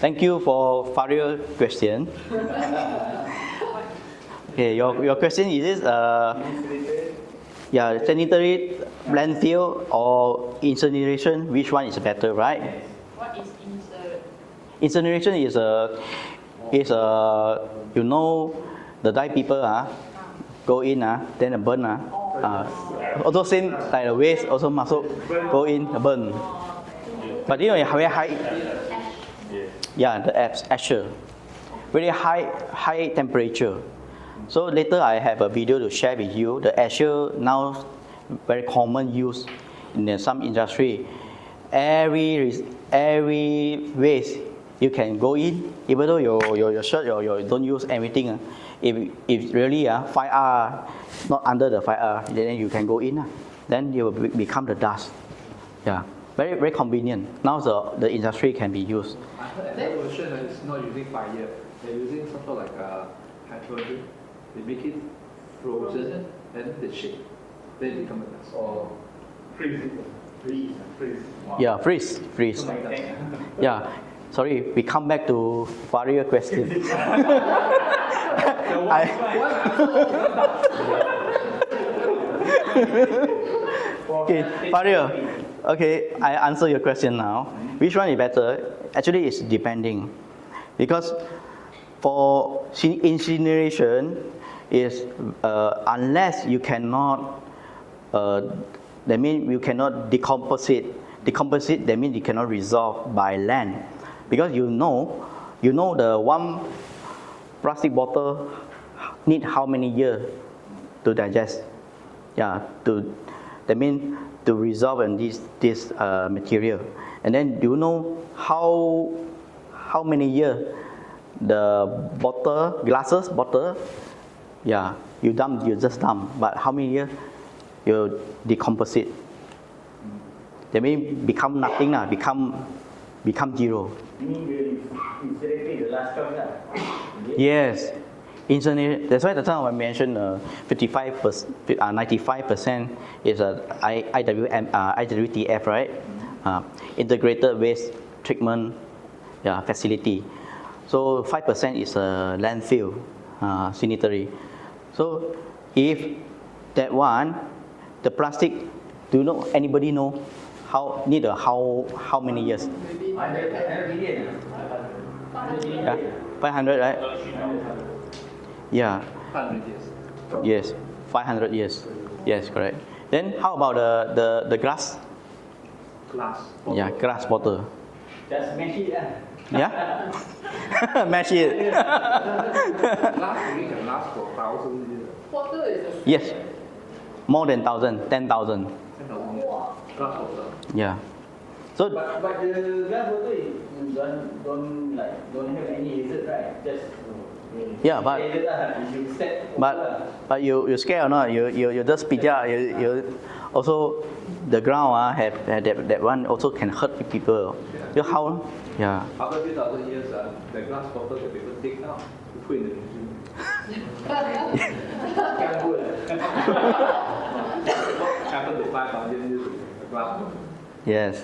Speaker 1: Thank you for Faria's question. Okay, your question is
Speaker 3: Incinerator.
Speaker 1: yeah, sanitary landfill or incineration, which one is better, right?
Speaker 2: What is insert?
Speaker 1: Incineration is you know the die people go in then burn also same like the waste also must go in burn. But you know very high, yeah, the ashes, very high temperature. So later I have a video to share with you. The ashes now very common use in some industry. Every waste you can go in, even though your shirt you don't use everything. If really 5R not under the 5R, then you can go in. Then you will become the dust. Yeah, very convenient. Now the industry can be used.
Speaker 5: I heard that version is not using fire. They're using something like hydrogen. They make it frozen, then they shake, then it becomes a dust.
Speaker 3: Or freeze. Wow.
Speaker 1: Yeah, freeze.
Speaker 3: Like that.
Speaker 1: Yeah. Sorry, we come back to Faria question. Okay, Faria. Okay, I answer your question now. Which one is better? Actually, it's depending, because for incineration is unless you cannot, that means you cannot decompose it. Decompose that means you cannot resolve by land, because you know the one plastic bottle need how many years to digest. Yeah, that means to resolve in this material, and then do you know how many years the glasses bottle, yeah, you just dump, but how many years you decompose it? That means become nothing, become zero.
Speaker 3: You mean you incinerate the last choice lah?
Speaker 1: Yes, that's why the time I mentioned 95% is IWTF, right? Integrated Waste Treatment Facility. So 5% is a landfill, sanitary. So if that one, the plastic, do you know, anybody know how many years?
Speaker 4: Maybe
Speaker 3: 100 million.
Speaker 1: Yeah, 500, right? Yeah.
Speaker 5: 100 years.
Speaker 1: Yes, 500 years. Yes, correct. Then how about the glass?
Speaker 5: Glass.
Speaker 1: Yeah, glass bottle.
Speaker 3: Just mash it lah.
Speaker 1: Yeah? Mash it.
Speaker 5: Glass only can last for 1,000 years.
Speaker 4: water is a
Speaker 1: Yes. More than 10,000.
Speaker 5: 10,000 glass water.
Speaker 1: Yeah. So,
Speaker 3: But the glass bottle don't have any hazard, right? Just
Speaker 1: yeah, but
Speaker 3: hazard lah. You set water lah.
Speaker 1: but you scared or not? You just spit out. You also the ground have that one also can hurt people. You how? Yeah.
Speaker 5: After 2,000 years, the glass bottle can be taken out to put in the museum.
Speaker 3: Can't go lah.
Speaker 5: What happened to 5,000 years with the glass bottle?
Speaker 1: Yes.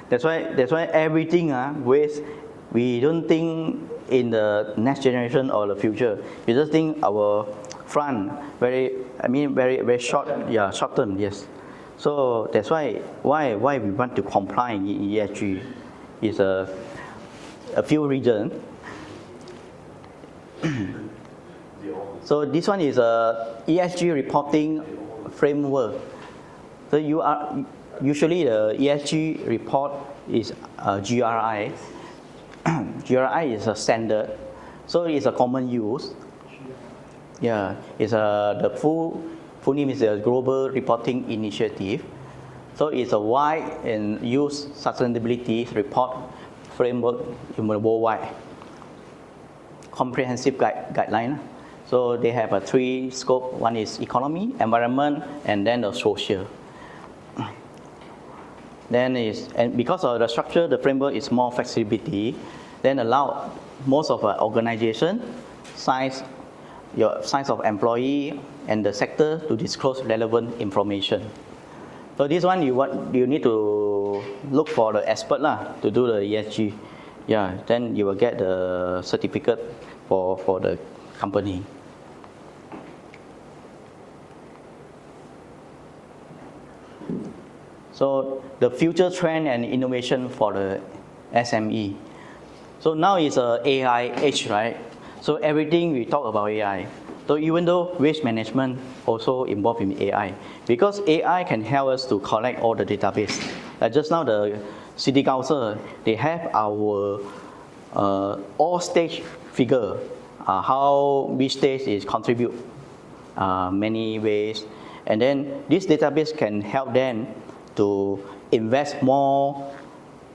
Speaker 1: That's why everything waste. We don't think in the next generation or the future. We just think our upfront, very short, short term, yes. So that's why we want to comply in ESG is a few reasons. So this one is a ESG reporting framework. So usually the ESG report is GRI. GRI is a standard, so it's a common use. Yeah, it's the full name is a Global Reporting Initiative. So it's a wide and used sustainability report framework in the worldwide. Comprehensive guideline. So they have a 3 scope. One is economy, environment, and then the social. And because of the structure, the framework is more flexibility. Then allow most of the organization, size of employee, and the sector to disclose relevant information. So this one you need to look for the expert to do the ESG. Yeah, then you will get the certificate for the company. So the future trend and innovation for the SME. So now is a AI age, right? So everything we talk about AI. So even though waste management also involved in AI, because AI can help us to collect all the database. Like just now the City Council, they have our all stage figure, which stage is contribute many ways, and then this database can help them to invest more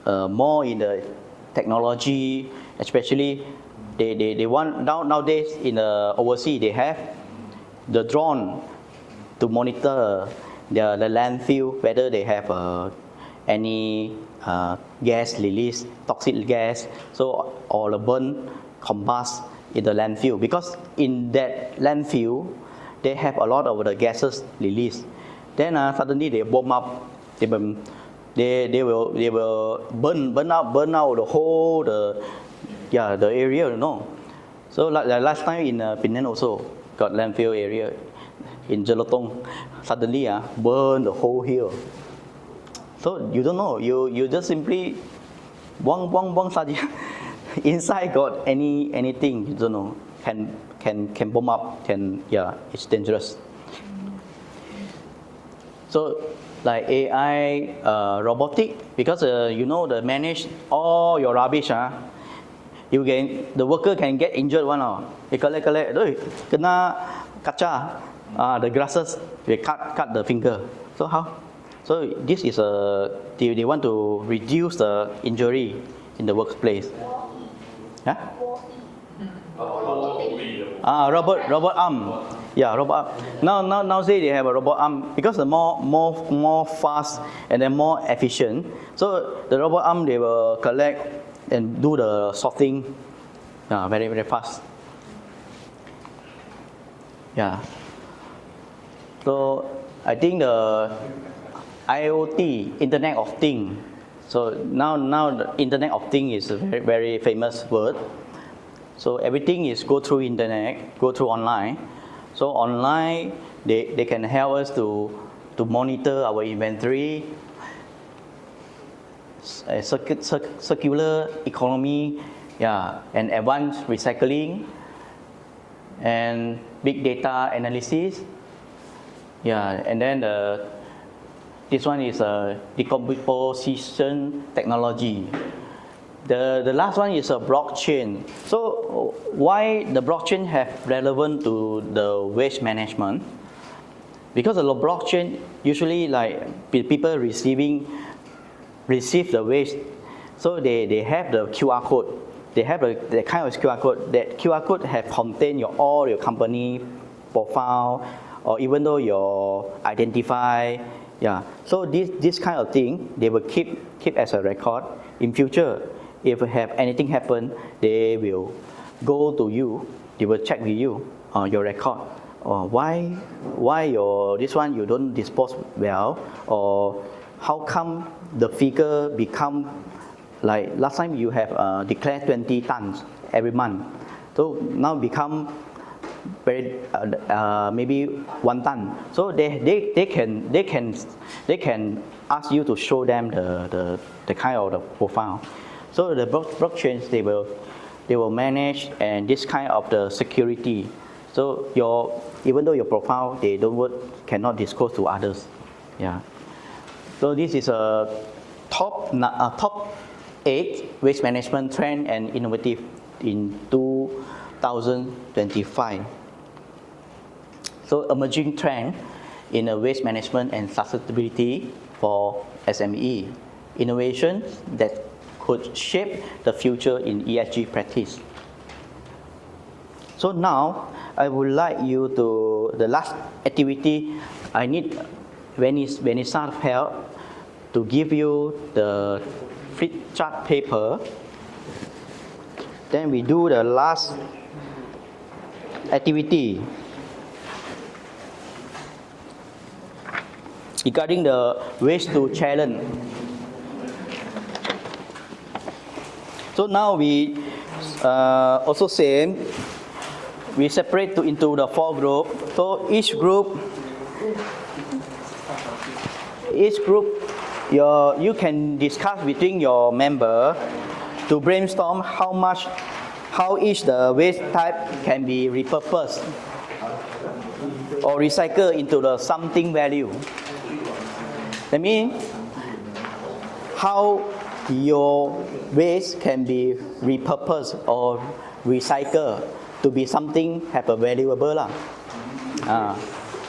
Speaker 1: in the technology, especially they want nowadays in the overseas they have the drone to monitor the landfill whether they have any gas release, toxic gas, so or the burn combust in the landfill, because in that landfill they have a lot of the gases released. Then suddenly they bomb up. They will burn out the whole the area, So like last time in Penang also got landfill area in Jelutong, suddenly burn the whole hill. So you don't know, you just simply buang saja. Inside got anything, you don't know, can bomb up, it's dangerous. So like AI, robotic, because the manage all your rubbish, the worker can get injured one. They collect, kena kaca, the grasses, they cut the finger. So how? So this is they want to reduce the injury in the workplace. Robot arm. Yeah, robot arm. Now say they have a robot arm because the more fast and then more efficient. So the robot arm they will collect and do the sorting. Very very fast. Yeah. So I think the IoT, Internet of Things. So now the Internet of Things is a very very famous word. So everything is go through internet, go through online. So online, they can help us to monitor our inventory, circular economy, and advanced recycling, and big data analysis, and then this one is a decomposition technology. The last one is a blockchain. So why the blockchain have relevant to the waste management? Because the blockchain usually like people receive the waste, so they have the QR code. They have the kind of QR code. That QR code have contain all your company profile, or even though your identify. So this kind of thing they will keep as a record in future. If have anything happen, they will go to you. They will check with you your record. Why this one you don't dispose well, or how come the figure become like last time you have declared 20 tons every month, so now become very maybe 1 ton. So they can ask you to show them the kind of the profile. So the blockchains they will manage and this kind of the security. So even though your profile they cannot disclose to others. Yeah. So this is a top 8 waste management trend and innovative in 2025. So emerging trend in the waste management and sustainability for SME, innovations that could shape the future in ESG practice. So now I would like you to the last activity. I need when it starts help to give you the flip chart paper. Then we do the last activity regarding the waste to challenge. So now we also same. We separate into the 4 groups. So each group, you can discuss between your member to brainstorm how each the waste type can be repurposed or recycled into the something value. That means how your waste can be repurposed or recycled to be something have a valuable lah.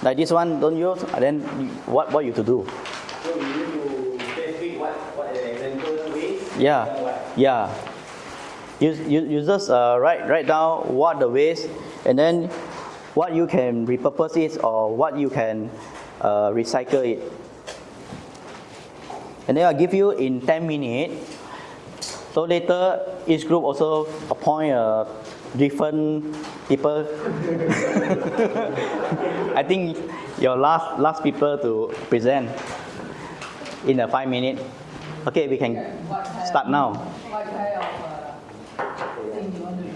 Speaker 1: Like this one don't use, then what you to do?
Speaker 3: So you need to specify what example waste.
Speaker 1: Yeah. You just write down what the waste and then what you can repurpose it or what you can recycle it. And then I'll give you in 10 minutes. So later each group also appoint different people. I think your last people to present in 5 minutes. Okay, we can start now.
Speaker 4: What kind of thing you want to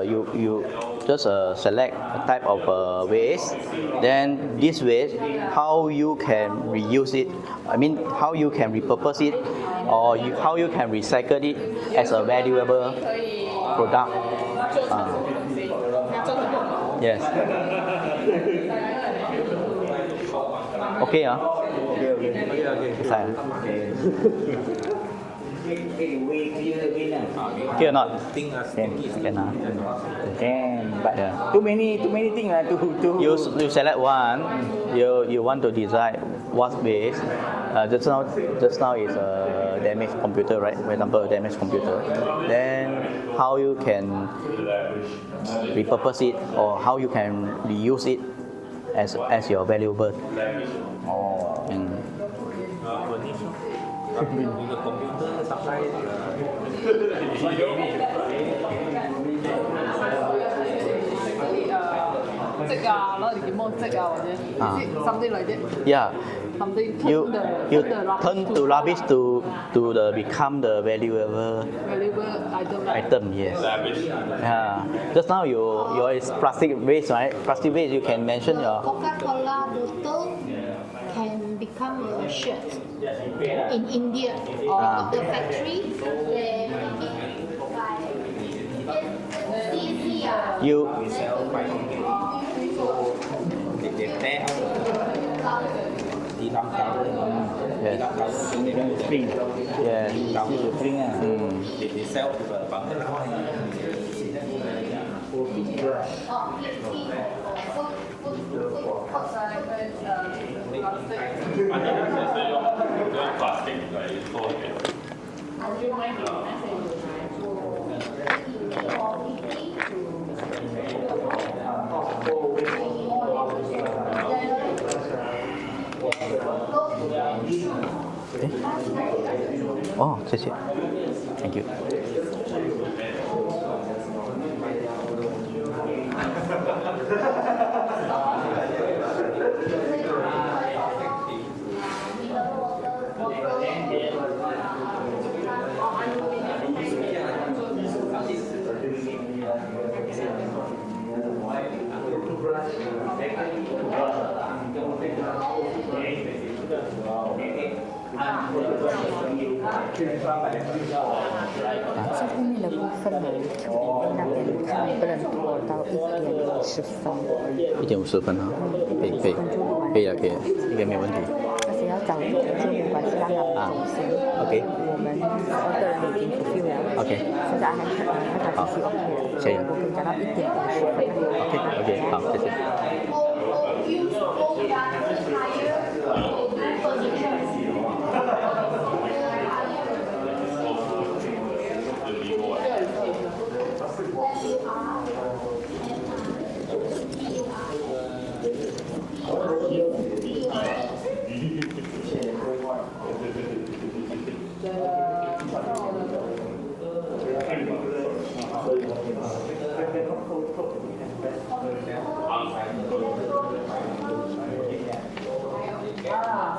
Speaker 1: you just select a type of waste. Then this waste, how you can reuse it? I mean, how you can repurpose it, or how you can recycle it as a valuable product. Yes. Okay. Okay or not? Can. But too many things to. You select one. You want to decide what waste. Just now is a damaged computer, right? For example, a damaged computer. Then how you can repurpose it or how you can reuse it as your valuable. And
Speaker 6: the computer supplies
Speaker 4: something like that.
Speaker 1: Yeah.
Speaker 4: Something
Speaker 1: You turn to rubbish to become the valuable item. Yes. Yeah. Just now your is plastic waste, right? Plastic waste you can mention your
Speaker 7: Coca-Cola bottle can become a shirt in India or the factory.
Speaker 1: you Yes.
Speaker 3: Spring.
Speaker 1: Yes.
Speaker 3: Down to the spring.
Speaker 6: They sell to the bundle.
Speaker 1: Oh, 谢谢 Thank you.
Speaker 8: Sau后面的部分呢，那边不能拖到1:50。
Speaker 1: 1:50啊，可以啊，应该没有问题。
Speaker 8: 而且要早一点，就没关系，让他们走先。
Speaker 1: OK。
Speaker 8: 我们12个人已经 fulfill 了。
Speaker 1: OK。
Speaker 8: 现在还他继续 OK 了，
Speaker 1: 可以。
Speaker 8: 我可以讲到1:50。
Speaker 1: OK，好，谢谢。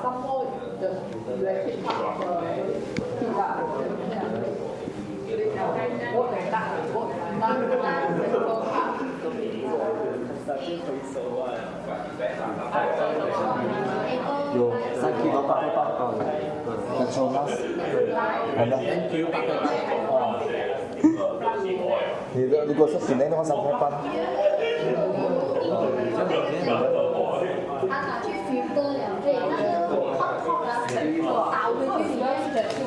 Speaker 2: Some more the electric part of heat up. Both the dark, both non-electrical part.
Speaker 3: Yo, sakit bapak. Petronas. Ada. Ni gua sa Penang naman sa Japan.
Speaker 7: 他拿去 filter 了，对，那个泡泡啊，倒回去里面的就。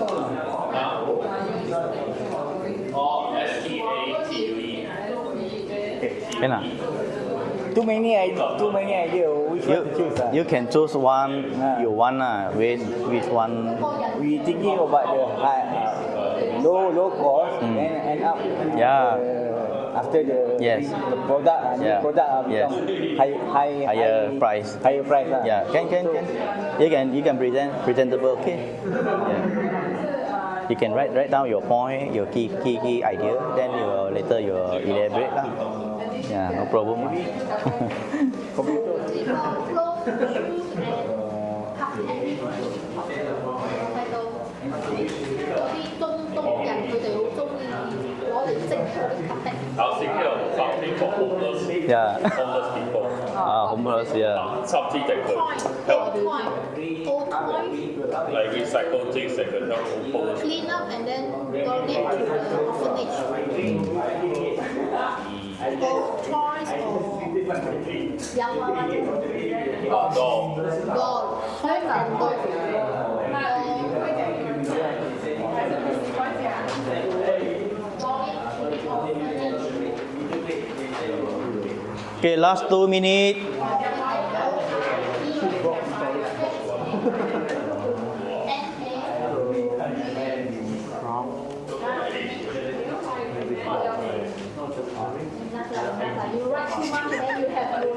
Speaker 1: Pena.
Speaker 3: Too many idea. Which one to choose?
Speaker 1: You can choose one you want which one.
Speaker 3: We thinking about the high, low cost and end up. After the product,
Speaker 1: Yeah.
Speaker 3: product
Speaker 1: Yes.
Speaker 3: become
Speaker 1: Higher price.
Speaker 3: Higher price.
Speaker 1: Yeah, can. You can presentable. Okay. Yeah. You can write down your point, your key idea. Then later you elaborate lah. Yeah, no problem.
Speaker 7: 中人佢哋好中意攞嚟蒸嗰啲咖啡。
Speaker 9: Our secret of something for homeless,
Speaker 1: Yeah.
Speaker 9: homeless people.
Speaker 1: Homeless, yeah.
Speaker 9: Something that could help,
Speaker 7: Old toy,
Speaker 9: like recycle things that could help homeless.
Speaker 7: clean up and then donate to the orphanage. Old toys or young one.
Speaker 9: No.
Speaker 7: Doll. 香港 doll.
Speaker 1: Okay, last 2 minutes.
Speaker 7: You write too much, then you have to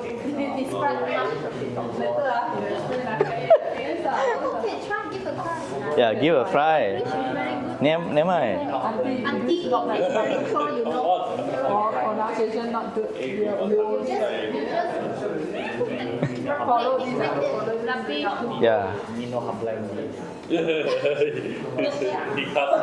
Speaker 7: describe much. Okay, try give a try.
Speaker 1: Yeah, give a try.
Speaker 7: Very good.
Speaker 1: Never mind.
Speaker 7: Auntie got like before you know.
Speaker 2: Pronunciation not good.
Speaker 7: You just
Speaker 2: Follow this.
Speaker 7: rubbish.
Speaker 1: Yeah.
Speaker 9: He can't.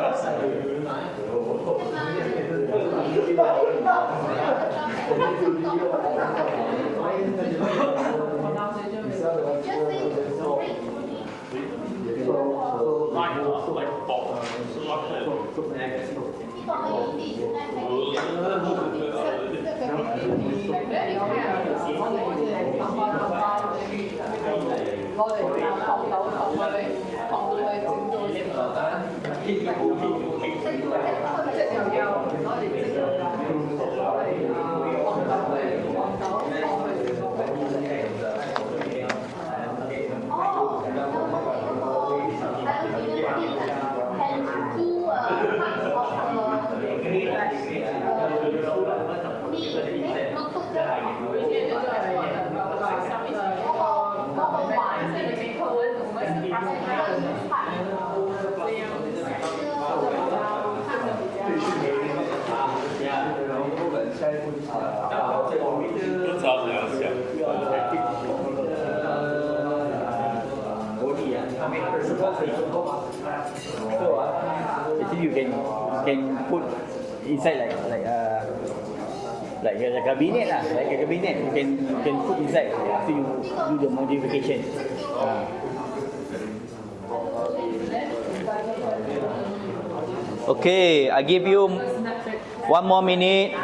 Speaker 9: 不知道怎样想。
Speaker 3: Actually, you can put inside like a cabinet lah, like a cabinet. You can put inside after you do the modification.
Speaker 1: Okay, I give you 1 more minute.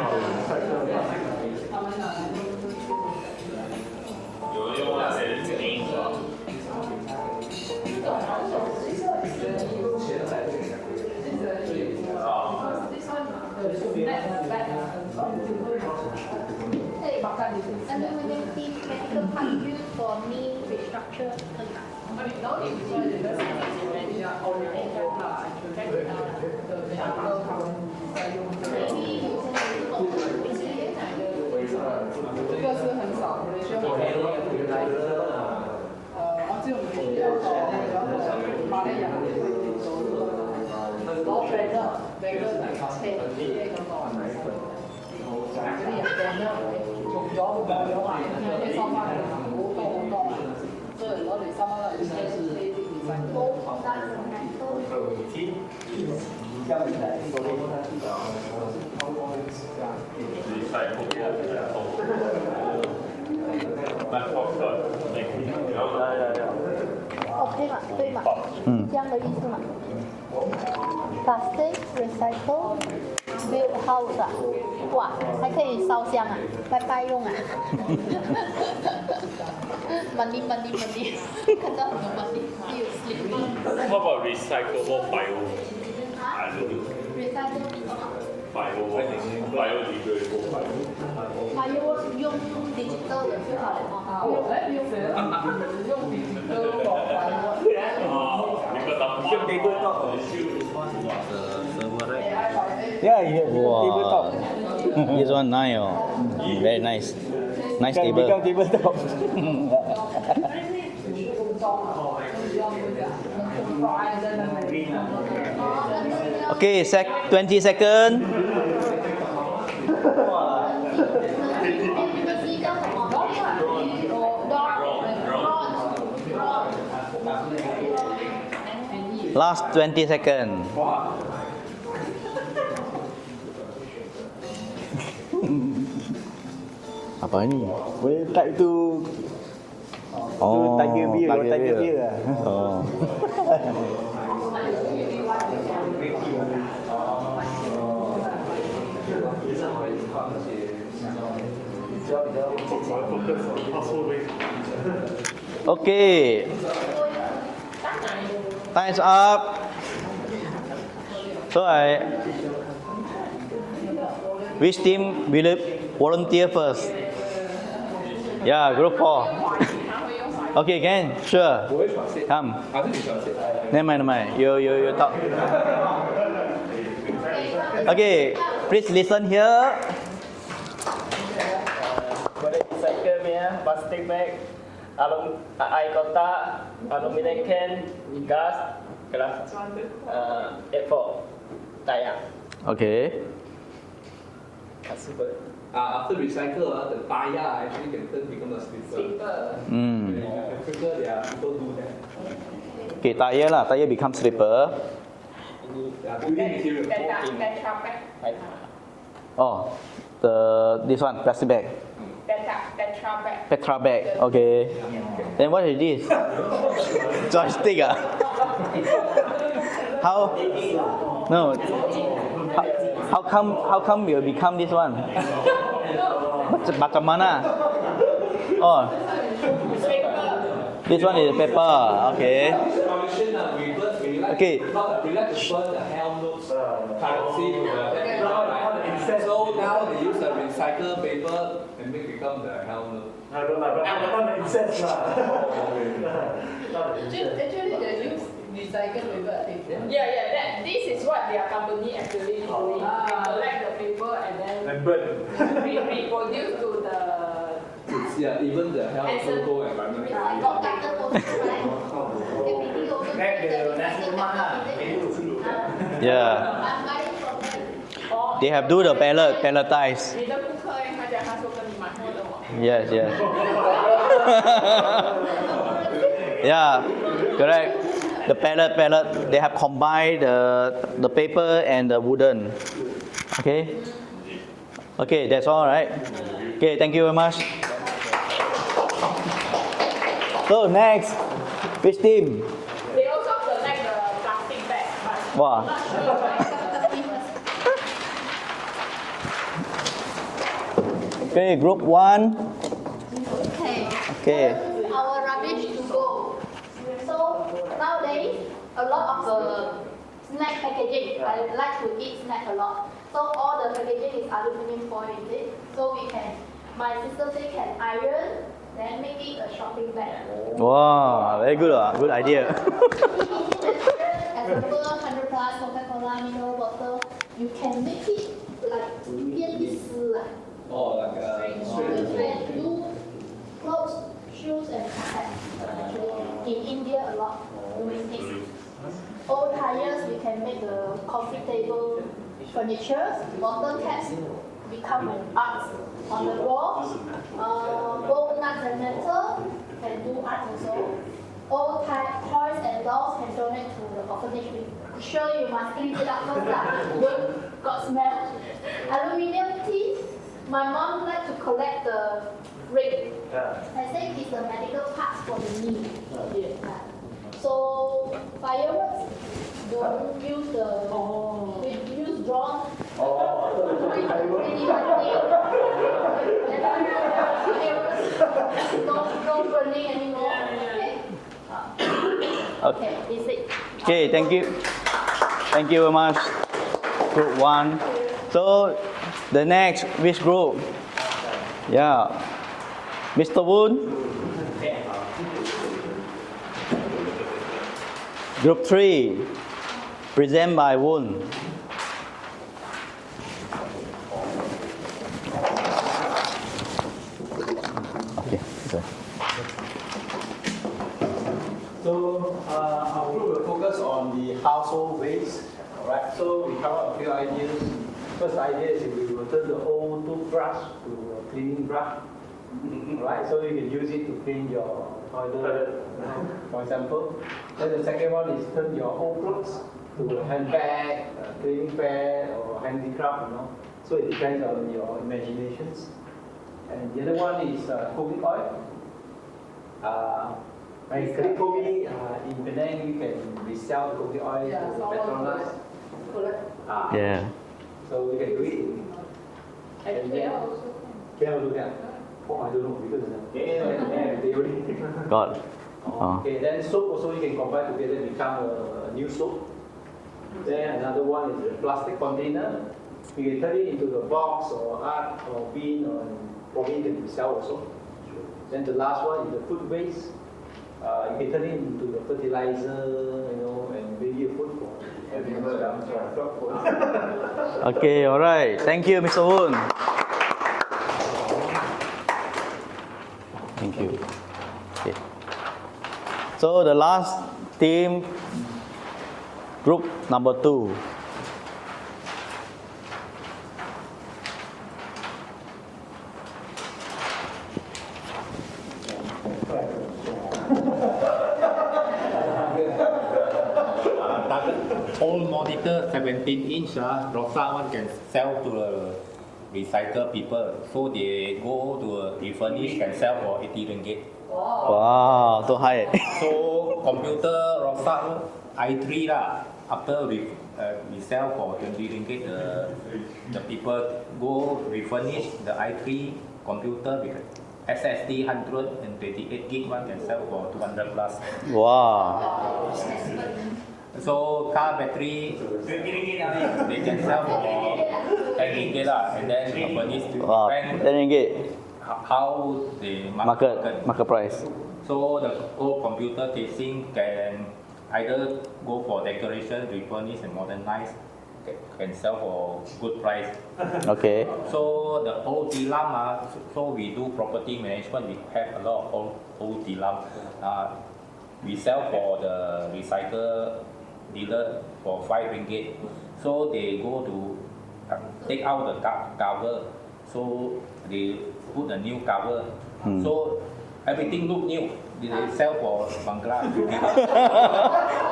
Speaker 7: Eliminating medical part used for knee restructure 可以吧？
Speaker 4: 这个是很少的，需要我们只有马来亚攞病啦，病到嚟車咁講。嗰啲人病啦，用咗冇咗啊，啲收翻嚟好多好多啊，所以攞嚟收翻嚟車呢啲其實都好單
Speaker 7: OK 嘛，对嘛？这样的意思嘛。Plastic recycle build house 啊，哇，还可以烧香啊，拜拜用啊。money，看到很多 money，又 sleep。How
Speaker 9: about recyclable bio? I don't know.
Speaker 7: recycle 是什么？
Speaker 9: biodegradable bio.
Speaker 7: 还有用 digital 的就好了哦。
Speaker 4: 用 digital 落
Speaker 9: 你個答案
Speaker 3: Yeah, you have
Speaker 1: Wow.
Speaker 3: tabletop.
Speaker 1: This one nice, oh. Very nice. Nice
Speaker 3: Can
Speaker 1: table.
Speaker 3: become tabletop.
Speaker 1: Okay, 20 seconds. Last 20 seconds. Apa ini?
Speaker 3: Boleh type tu.
Speaker 1: Oh,
Speaker 3: tiger beer, tiger beer lah.
Speaker 1: Oh. Okay. Time's up. So which team will volunteer first? Yeah, group 4. Okay, can, sure. Come. Never mind. You talk. Okay, please listen here.
Speaker 10: Boleh recycle punya plastic bag, air kotak, aluminium can, gas, kelas A4, tayar.
Speaker 1: Okay.
Speaker 5: After recycle, the tire actually can turn become a slipper.
Speaker 1: Hmm.
Speaker 5: In Africa, there are people do that.
Speaker 1: Okay, tire lah. Tire become slipper.
Speaker 5: They are building material.
Speaker 2: Tetra Pak.
Speaker 1: Oh, this one plastic bag.
Speaker 2: Tetra Pak.
Speaker 1: Petra bag. Okay. Then what is this? Joystick ah? How? No. How come you become this one? Macam mana? Oh. This one is paper. Okay.
Speaker 5: Function, we like
Speaker 1: Okay.
Speaker 5: They like to burn the hell notes currency to the paper, right? So now they use the recycled paper and make become the hell note.
Speaker 4: Actually, they use recycled paper, I think.
Speaker 2: Yeah. This is what their company actually doing. They collect the paper and then reproduce to the.
Speaker 5: Yeah, even the health logo environment.
Speaker 1: Yeah. They have do the pelletize.
Speaker 2: 你的顾客他讲他说跟你买过的哦。
Speaker 1: Yes, yes. Yeah, correct. The pellet, they have combined the paper and the wooden. Okay? Okay, that's all right. Okay, thank you very much. So next, which team?
Speaker 2: They also collect the plastic bag, but
Speaker 1: Wow.
Speaker 2: not sure.
Speaker 1: Okay, group 1. Okay.
Speaker 7: Our rubbish to go. So nowadays, a lot of the snack packaging, I like to eat snack a lot. So all the packaging is aluminum foil, is it? So we can, my sister say can iron, then make it a shopping bag.
Speaker 1: Wow, very good. Good idea.
Speaker 7: Example, 100 plus Coca-Cola mineral bottle, you can make it like 便利丝
Speaker 5: Oh, like
Speaker 7: You can do clothes, shoes and hats. Actually, in India a lot doing this. Old tires, we can make the coffee table furniture. Bottle caps become art on the wall. Gold nuts and metal can do art also. Old toys and dolls can donate to the orphanage. Sure, you must clean it up first lah. Don't got smell. Aluminium teeth. My mom like to collect the ring. I think it's the medical parts for the knee. So fireworks, don't use the we use drawn. Don't burning anymore. Okay, is it?
Speaker 1: Okay, thank you. Thank you very much. Group 1. So the next, which group? Yeah. Mr. Woon. Group 3. Present by Woon. Okay. Sorry.
Speaker 11: So our group will focus on the household waste. Alright, so we come up with a few ideas. First idea is we will turn the old toothbrush to a cleaning brush. Right, so you can use it to clean your toilet, for example. Then the second one is turn your old clothes to a handbag, a cleaning pad, or handicraft, So it depends on your imaginations. And the other one is cooking oil. When you collect cooking in Penang, you can resell the cooking oil to Petronas.
Speaker 1: Yeah.
Speaker 11: So we can do it. And then, KL do that. Oh, I don't know because they already.
Speaker 1: God.
Speaker 11: Okay, then soap also you can combine together become a new soap. Then another one is the plastic container. You can turn it into the box or art or bin or probably you can sell also. Then the last one is the food waste. You can turn it into the fertilizer, and maybe a food for everyone.
Speaker 1: Okay, all right. Thank you, Mr. Woon. Thank you. Okay. So the last team, group number 2.
Speaker 6: Old monitor 17-inch, Rosa one can sell to the recycle people. So they go to a refurnish can sell for 80 ringgit.
Speaker 1: Wow, so high.
Speaker 6: So computer Rosa i3 lah. After we sell for 20 ringgit, the people go refurnish the i3 computer with SSD 128 gig one can sell for 200 plus.
Speaker 1: Wow.
Speaker 6: So car battery, they can sell for 10 ringgit lah, and then companies
Speaker 1: Wow,
Speaker 6: depend
Speaker 1: 10 ringgit
Speaker 6: how the
Speaker 1: market price.
Speaker 6: So the old computer casing can either go for decoration, refurnish and modernize, can sell for good price.
Speaker 1: Okay.
Speaker 6: So the old tilam, so we do property management, we have a lot of old tilam. We sell for the recycle dealer for 5 ringgit. So they go to take out the cover, so they put a new cover. So everything look new. They sell for Bangla.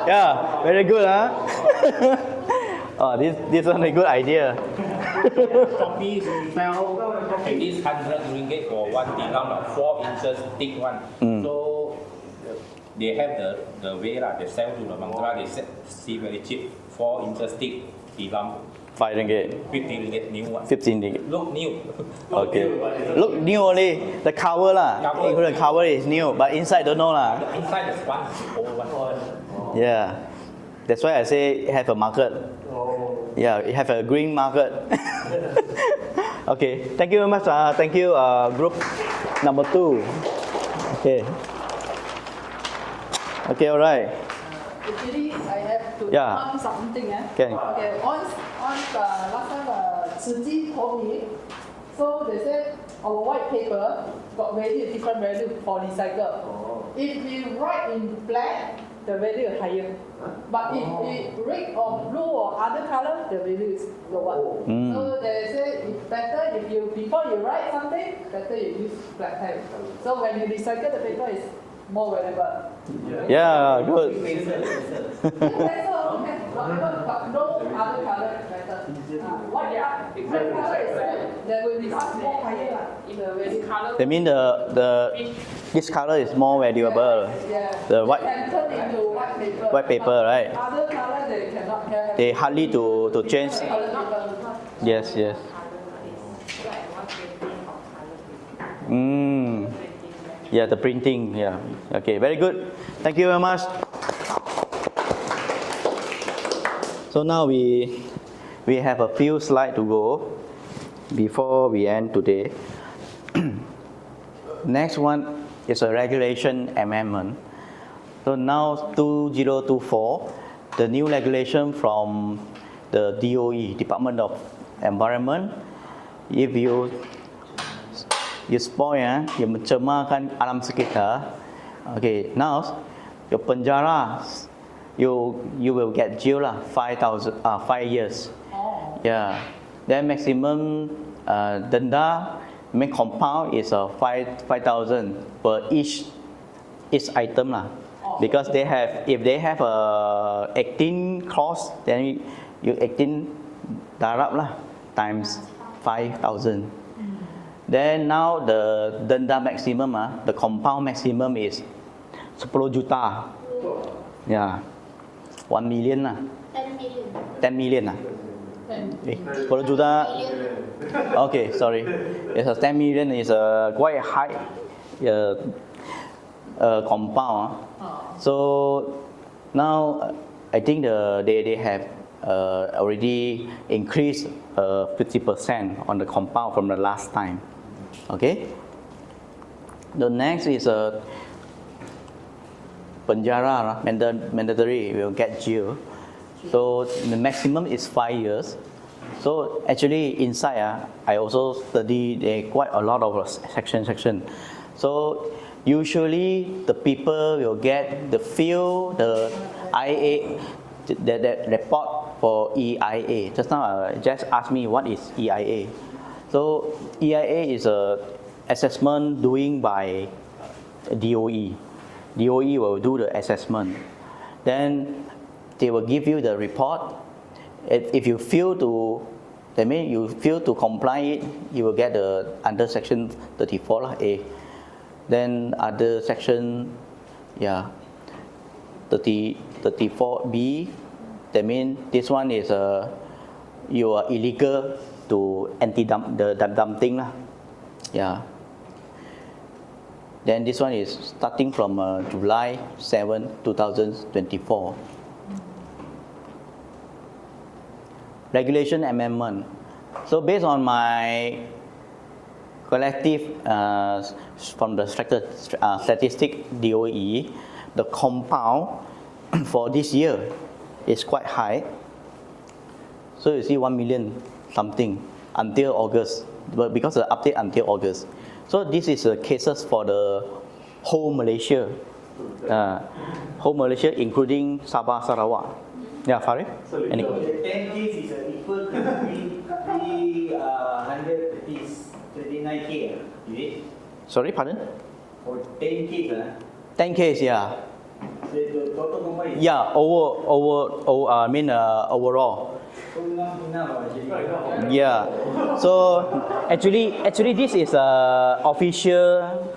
Speaker 1: Yeah, very good, huh? Oh, this one a good idea.
Speaker 6: Shopee sell at least 100 ringgit for one tilam, 4 inches thick one. So they have the way lah. They sell to the Bangla. They see very cheap, 4 inches thick tilam.
Speaker 1: 5 ringgit.
Speaker 6: 15 ringgit new one.
Speaker 1: 15 ringgit.
Speaker 6: Look new.
Speaker 1: Okay. Look new only. The cover lah. Including the cover is new, but inside don't know lah.
Speaker 6: The inside is one old one.
Speaker 1: Yeah. That's why I say have a market. Yeah, it have a green market. Okay. Thank you very much. Thank you, group number 2. Okay. Okay, all right.
Speaker 4: Actually, I have to
Speaker 1: Yeah.
Speaker 4: on something.
Speaker 1: Can.
Speaker 4: Okay, last time, Tzu Ji told me, so they said our white paper got value, different value for recycle. If we write in black, the value is higher. But if we red or blue or other color, the value is lower. So they say it's better if you, before you write something, better you use black type. So when you recycle the paper, it's more valuable.
Speaker 1: Yeah, good.
Speaker 4: But no other color is better. What red color is there will be more higher in the value.
Speaker 2: Color.
Speaker 1: That means this color is more valuable.
Speaker 4: Yeah.
Speaker 1: The white
Speaker 4: Can turn into
Speaker 1: white paper, right?
Speaker 4: Other color they cannot have.
Speaker 1: They hardly to change.
Speaker 4: Color paper.
Speaker 1: Yes, yes. Yeah, the printing. Yeah. Okay, very good. Thank you very much. So now we have a few slides to go before we end today. Next one is a regulation amendment. So now 2024, the new regulation from the DOE, Department of Environment, if you spoil, you mencemarkan alam sekitar, okay, now your penjara, you will get jail lah, 5 years. Yeah. Then maximum denda, main compound is 5,000 per each item lah. Because if they have 18 cross, then you 18 darab lah times 5,000. Then now the denda maximum, the compound maximum is 10 juta. Yeah. 1 million lah. 10 million lah. 10 juta. Okay, sorry. It's 10 million is a quite high compound. So now I think they have already increased 50% on the compound from the last time. Okay. The next is penjara, mandatory, will get jail. So the maximum is 5 years. So actually inside, I also study quite a lot of section. So usually the people will get the IA, the report for EIA. Just now just asked me what is EIA. So EIA is a assessment doing by DOE. DOE will do the assessment. Then they will give you the report. If you fail to, that means you fail to comply it, you will get under section 34A. Then other section, 34B. That means this one is you are illegal to anti-dumping lah. Yeah. Then this one is starting from July 7, 2024. regulation amendment. So based on my collective from the statistic DOE, the compound for this year is quite high. So you see 1 million something until August, but because of the update until August. So this is the cases for the whole Malaysia, including Sabah, Sarawak. Yeah, Farid?
Speaker 3: So the 10 case is equal to 339K, is it?
Speaker 1: Sorry, pardon?
Speaker 3: For 10 case,
Speaker 1: 10 case, yeah.
Speaker 3: so the total number is
Speaker 1: Yeah, overall.
Speaker 3: not enough actually.
Speaker 1: Yeah. So actually this is official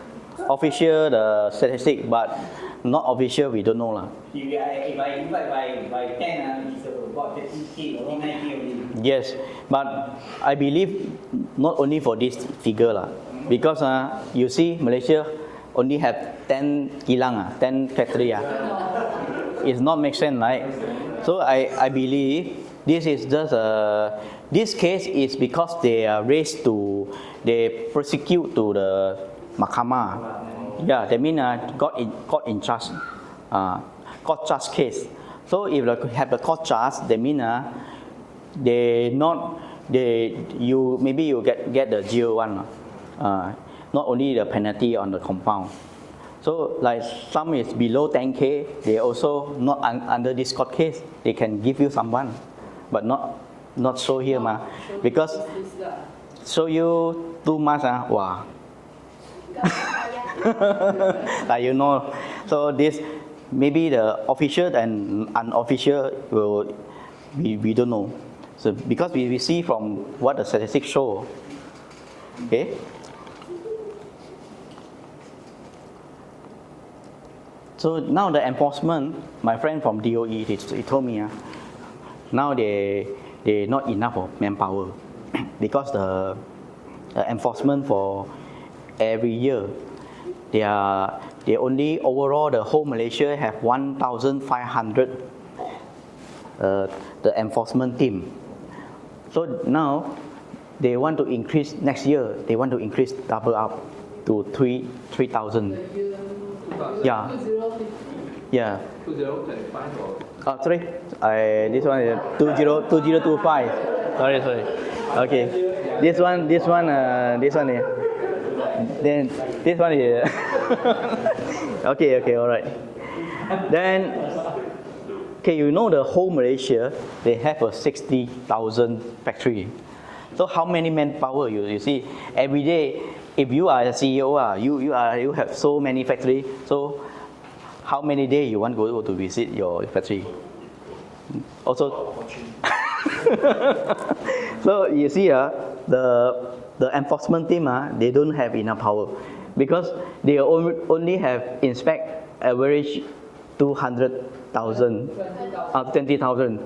Speaker 1: the statistic, but not official. We don't know lah.
Speaker 3: If I divide by 10, it's about 30K, 39K only.
Speaker 1: Yes, but I believe not only for this figure lah, because you see Malaysia only have 10 kilang 10 factory It's not make sense, right? So I believe this is just this case is because they are raised to, they prosecute to the mahkamah. Yeah, that means court in charge, court charge case. So if they have a court charge, that means maybe you get the jail one, not only the penalty on the compound. So like some is below 10K, they also not under this court case. They can give you someone, but not show here because show you too much wow. Like you know, so this maybe the official and unofficial we don't know. So because we see from what the statistics show, okay. So now the enforcement, my friend from DOE, he told me now they not enough of manpower because the enforcement for every year they only overall the whole Malaysia have 1,500 the enforcement team. So now they want to increase next year. They want to increase double up to 3,000. Yeah. Yeah.
Speaker 5: 2025 or?
Speaker 1: Sorry. This one is 2025. Sorry. Okay. This one. Then this one is. Okay. All right. Then. Okay, you know the whole Malaysia, they have a 60,000 factory. So how many manpower you see every day? If you are a CEO, you have so many factory. So how many days you want to go to visit your factory? Also, so you see the enforcement team they don't have enough power because they only have inspect average 20,000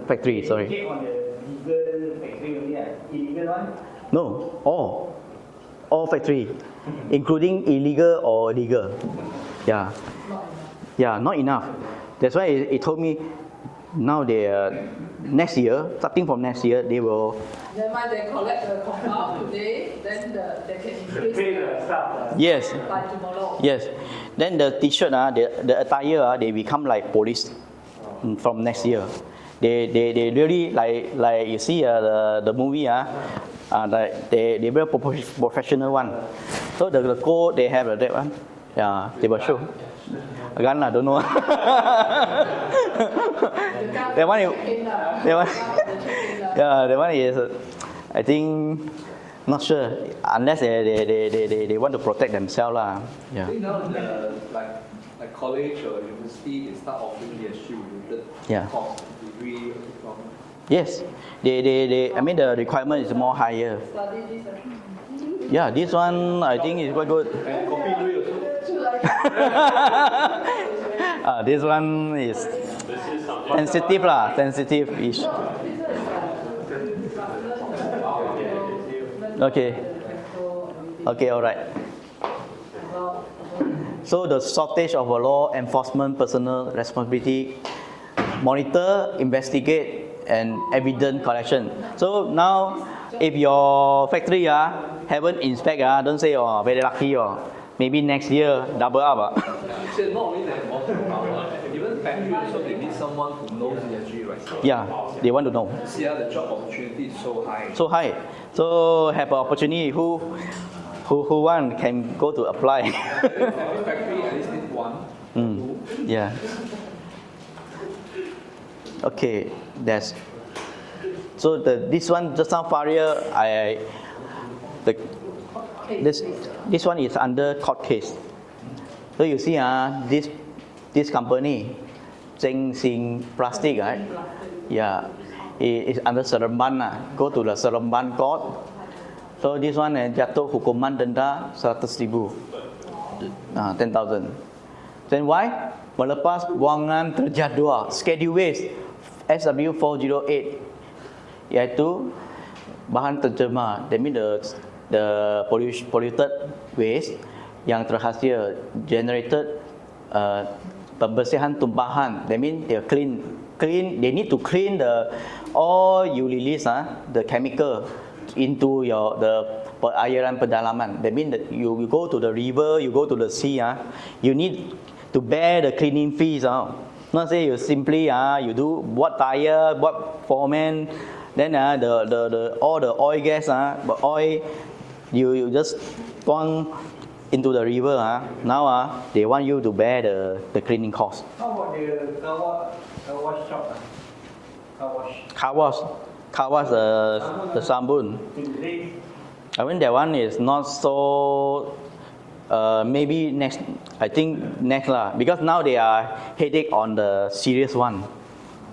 Speaker 1: factory. Sorry.
Speaker 3: Check on the legal factory only, illegal one?
Speaker 1: No, all factory, including illegal or legal. Yeah, not enough. That's why he told me now next year, starting from next year, they will.
Speaker 4: Then when they collect the compound today, then they can increase
Speaker 11: the staff.
Speaker 1: Yes.
Speaker 4: By tomorrow.
Speaker 1: Yes. Then the T-shirt, the attire, they become like police from next year. They really like you see the movie like they very professional one. So the code they have that one. Yeah, they will show. Again, I don't know. that one is, I think, not sure unless they want to protect themselves lah. Yeah.
Speaker 5: I think now like college or university, they start offering their shoe related course, degree, or diploma.
Speaker 1: Yes, I mean the requirement is more higher. Yeah, this one I think is quite good.
Speaker 11: And coffee also.
Speaker 1: This one is sensitive-ish. Okay, all right. So the shortage of a law enforcement personnel responsibility, monitor, investigate, and evidence collection. So now, if your factory haven't inspected, don't say oh very lucky maybe next year double up.
Speaker 5: So not only that, even factory also they need someone who knows ESG, right?
Speaker 1: Yeah, they want to know.
Speaker 5: See how the job opportunity is so high.
Speaker 1: So high. So have an opportunity who want can go to apply.
Speaker 5: Every factory at least need one.
Speaker 1: Yeah. Okay, that's so this one just now Faria this one is under court case. So you see this company Zheng Xing Plastic, right? Yeah, it is under Seremban go to the Seremban court. So this one jatuh hukuman denda 100,000, 10,000. Then why? Melepas buangan terjadual schedule waste SW 408 iaitu bahan tercemar. That means the polluted waste yang terhasil generated pembersihan tumpahan. That means they they need to clean all you release the chemical into the perairan pedalaman. That means that you go to the river, you go to the sea, you need to bear the cleaning fees. Not say you simply you do what tire, what foreman, then all the oil gas, but oil you just throw into the river. Now they want you to bear the cleaning cost.
Speaker 3: How about the car wash shop?
Speaker 1: Car wash the sabun. I mean that one is not so. Maybe next, I think next lah, because now they are headache on the serious one.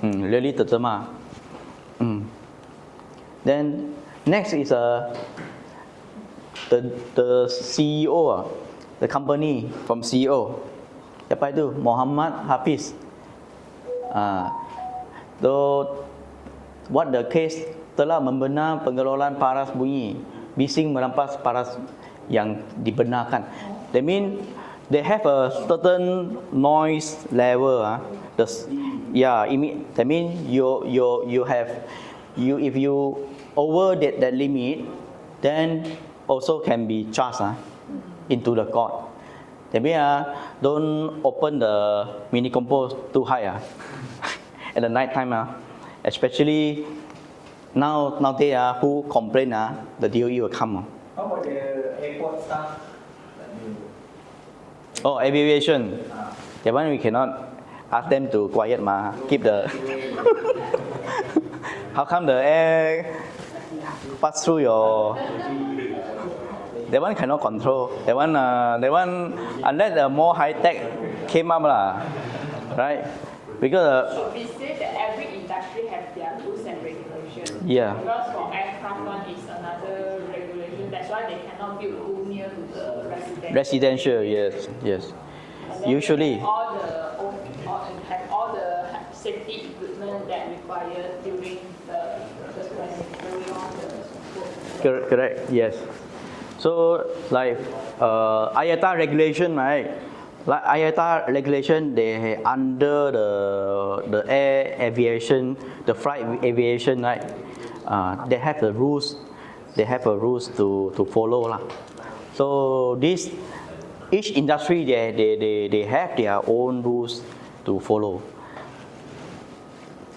Speaker 1: Really tercemar. Then next is the CEO, the company from CEO. Siapa itu? Muhammad Hafiz. What the case telah membenar pengelolaan paras bunyi, bising merampas paras yang dibenarkan. That means they have a certain noise level. That means if you over that limit, then also can be charged into the court. That means don't open the mini compost too high at the night time. Especially nowadays who complain, the DOE will come.
Speaker 3: How about the airport staff?
Speaker 1: Oh, aviation. That one we cannot ask them to quiet keep the. How come the air pass through your? That one cannot control. That one unless the more high tech came up right? Because
Speaker 2: so we say that every industry has their rules and regulations.
Speaker 1: Yeah.
Speaker 2: Because for aircraft one is another regulation. That's why they cannot build too near to the
Speaker 1: residential. Yes. Usually.
Speaker 2: All the safety equipment that required during the
Speaker 1: Correct. Yes. So like IATA regulation, right? Like IATA regulation, they under the air aviation, the flight aviation, right? They have the rules. They have a rules to follow lah. So each industry they have their own rules to follow.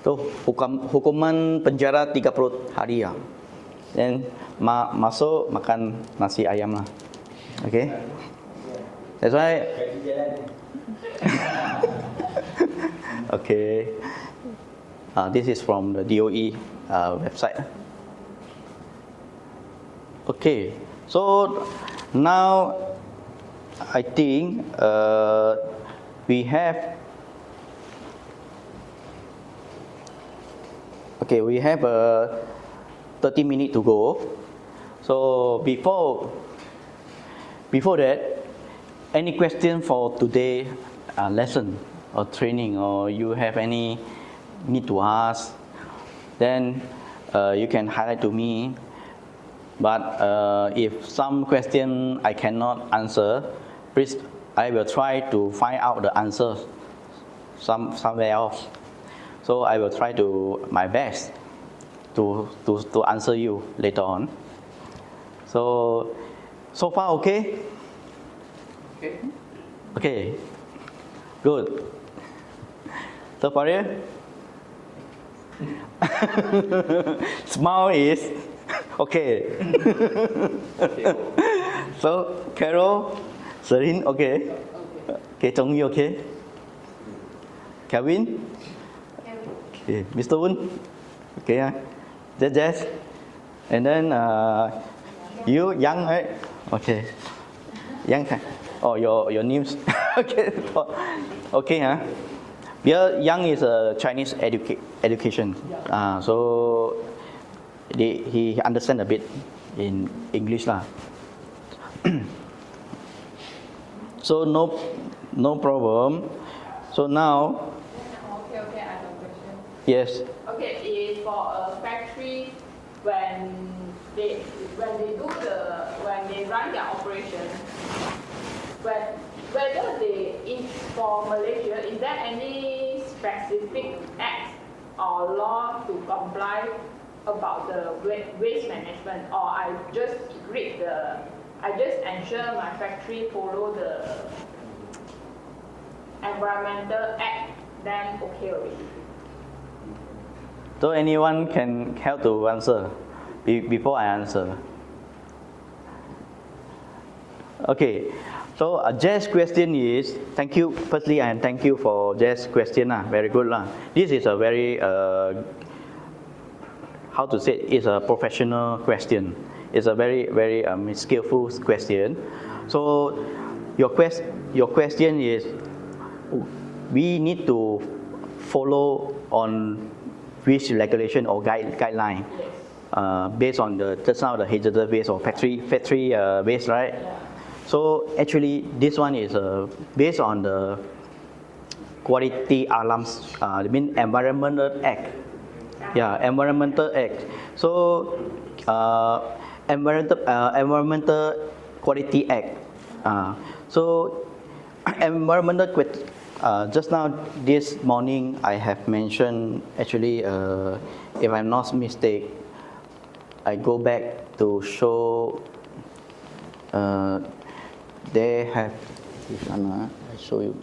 Speaker 1: So hukuman penjara 30 hari Then masuk makan nasi ayam lah. Okay. That's why. Okay. This is from the DOE website. Okay. So now I think we have. Okay, we have 30 minutes to go. So before that, any question for today lesson or training, or you have any need to ask, then you can highlight to me. But if some question I cannot answer, please, I will try to find out the answers somewhere else. So I will try to my best to answer you later on. So far okay?
Speaker 5: Okay.
Speaker 1: Okay. Good. So for you? Smile is okay. So Carol, Serene, okay. Okay, Chong Yi, okay. Kevin? Okay. Mr. Woon? Okay. Jess? And then you, Yang, right? Okay. Yang, oh, your names. Okay. Okay, huh? Here, Yang is a Chinese education. So he understand a bit in English lah. So no problem. So now.
Speaker 2: Okay, I have a question.
Speaker 1: Yes.
Speaker 2: Okay, if for a factory, when they run their operation, whether for Malaysia, is there any specific act or law to comply about the waste management, or I just ensure my factory follow the environmental act, then okay already?
Speaker 1: So anyone can help to answer before I answer. Okay. So Jess' question is, thank you. Firstly, and thank you for Jess' question. Very good. This is a very, how to say, it's a professional question. It's a very, very skillful question. So your question is, we need to follow on which regulation or guideline based on just now the hazardous waste or factory waste, right?
Speaker 2: Yeah.
Speaker 1: So actually, this one is based on the Quality Alarms, Environmental Act. Yeah, Environmental Act. So Environmental Quality Act. So environmental just now this morning I have mentioned, actually, if I'm not mistaken, I go back to show. They have this one. I show you.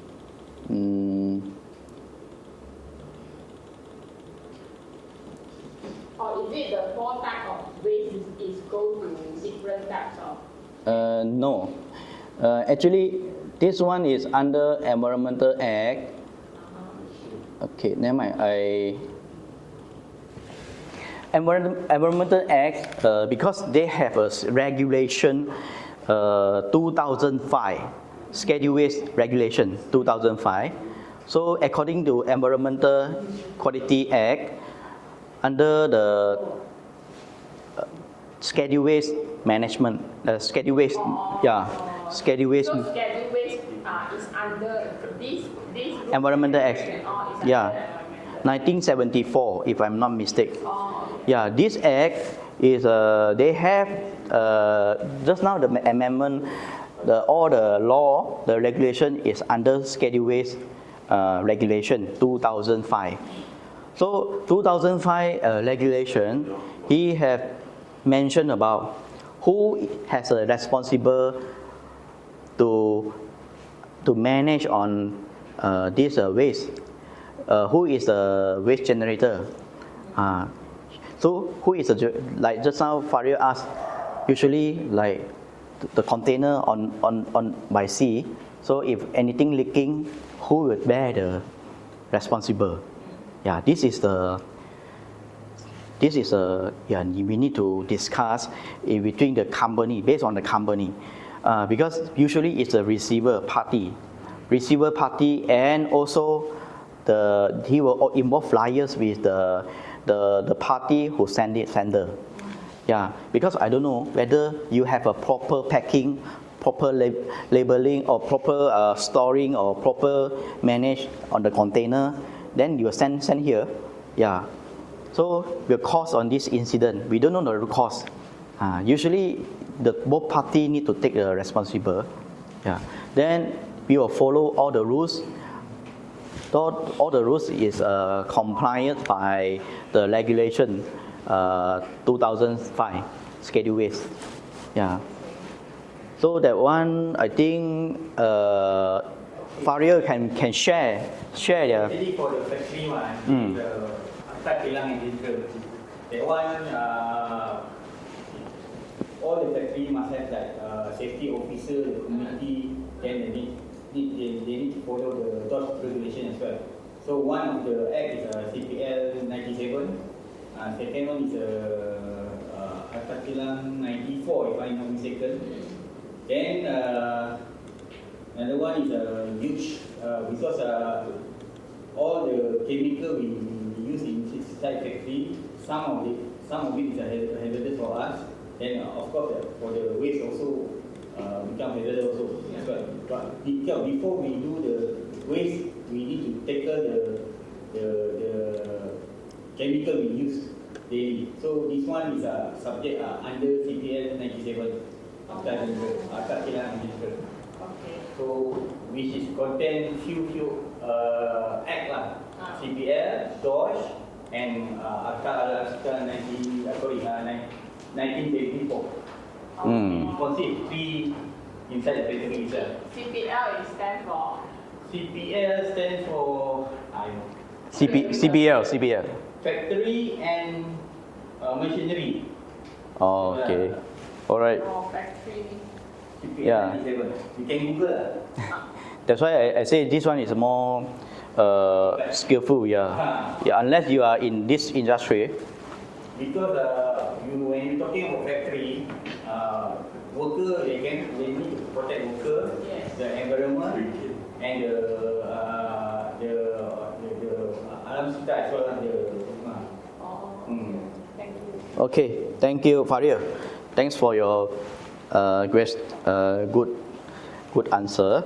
Speaker 2: Or is it the 4 types of waste is go to different types of?
Speaker 1: No. Actually, this one is under Environmental Act. Okay, never mind. Environmental Act, because they have a regulation 2005, Schedule Waste Regulation 2005. So according to Environmental Quality Act, under the Schedule Waste Management, Schedule Waste, Schedule Waste.
Speaker 2: So Schedule Waste is under this
Speaker 1: Environmental Act. Yeah, 1974, if I'm not mistaken. Yeah, this act is they have just now the amendment, all the law, the regulation is under Schedule Waste Regulation 2005. So 2005 regulation, he have mentioned about who has a responsible to manage on this waste. Who is the waste generator? So who is like just now Faria asked, usually like the container on by sea. So if anything leaking, who would bear the responsible? Yeah, this is we need to discuss in between the company, based on the company, because usually it's a receiver party, and also he will involve liars with the party who sender. Yeah, because I don't know whether you have a proper packing, proper labeling, or proper storing, or proper manage on the container. Then you send here. Yeah. So the cause on this incident, we don't know the root cause. Usually, both parties need to take the responsible. Yeah. Then we will follow all the rules. All the rules is compliant by the regulation 2005 schedule waste. Yeah. So that one, I think Faria can share their.
Speaker 3: Actually, for the factory one, the akad kilang and digital. That one, all the factory must have like safety officer, the community, then they need to follow the DOS regulation as well. So one of the act is CPL 97. Second one is akad kilang 94, if I'm not mistaken. Then another one is huge because all the chemical we use inside factory, some of it is hazardous for us. Then of course for the waste also become hazardous also as well. But before we do the waste, we need to tackle the chemical we use daily. So this one is subject under CPL 97. Akad kilang and digital.
Speaker 2: Okay.
Speaker 3: So which is contain few act lah. CPL, DOSH, and akad 1924. Consider three inside the factory itself.
Speaker 2: CPL is stand for?
Speaker 3: CPL stands for
Speaker 1: CPL.
Speaker 3: factory and machinery.
Speaker 1: Oh, okay. All right.
Speaker 2: For factory.
Speaker 3: CPL
Speaker 1: Yeah.
Speaker 3: 97. You can Google.
Speaker 1: That's why I say this one is more skillful. Yeah. Unless you are in this industry.
Speaker 3: Because when you're talking about factory, worker they need to protect worker, the environment, and the alam sekitar as well as the rumah.
Speaker 2: Thank you.
Speaker 1: Okay. Thank you, Faria. Thanks for your good answer.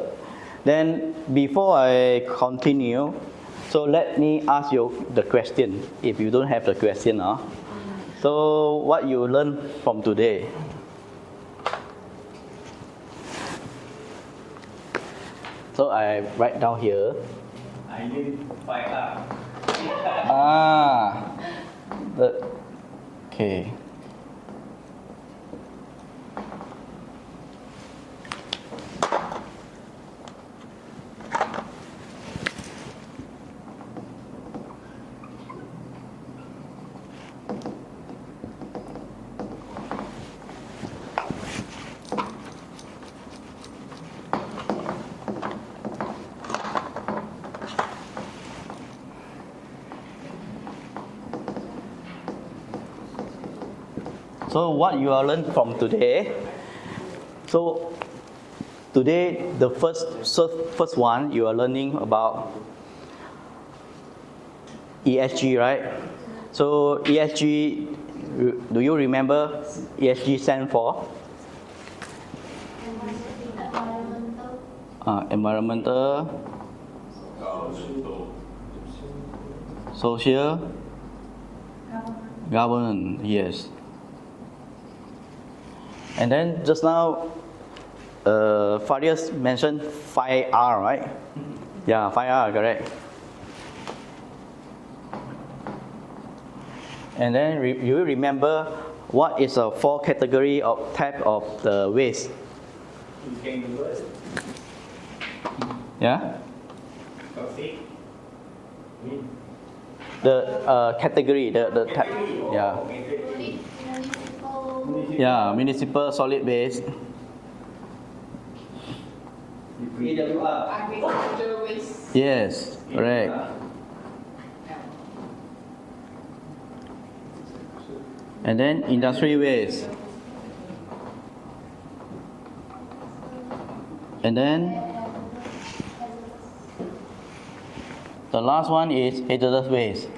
Speaker 1: Then before I continue, so let me ask you the question. If you don't have the question, so what you learned from today? So I write down here.
Speaker 3: I learned 5R.
Speaker 1: Okay. So what you are learned from today? So today the first one you are learning about ESG, right? So ESG, do you remember ESG stand for? Environmental, social, governance. Yes. And then just now, Farias mentioned 5R, right? Yeah, 5R, correct. And then you remember what is a 4 category of type of the waste?
Speaker 3: You can Google.
Speaker 1: Yeah?
Speaker 3: Toxic.
Speaker 1: The category, the type. Yeah. Yeah, municipal solid waste.
Speaker 2: Agriculture waste.
Speaker 1: Yes, correct. And then industry waste. And then the last one is hazardous waste.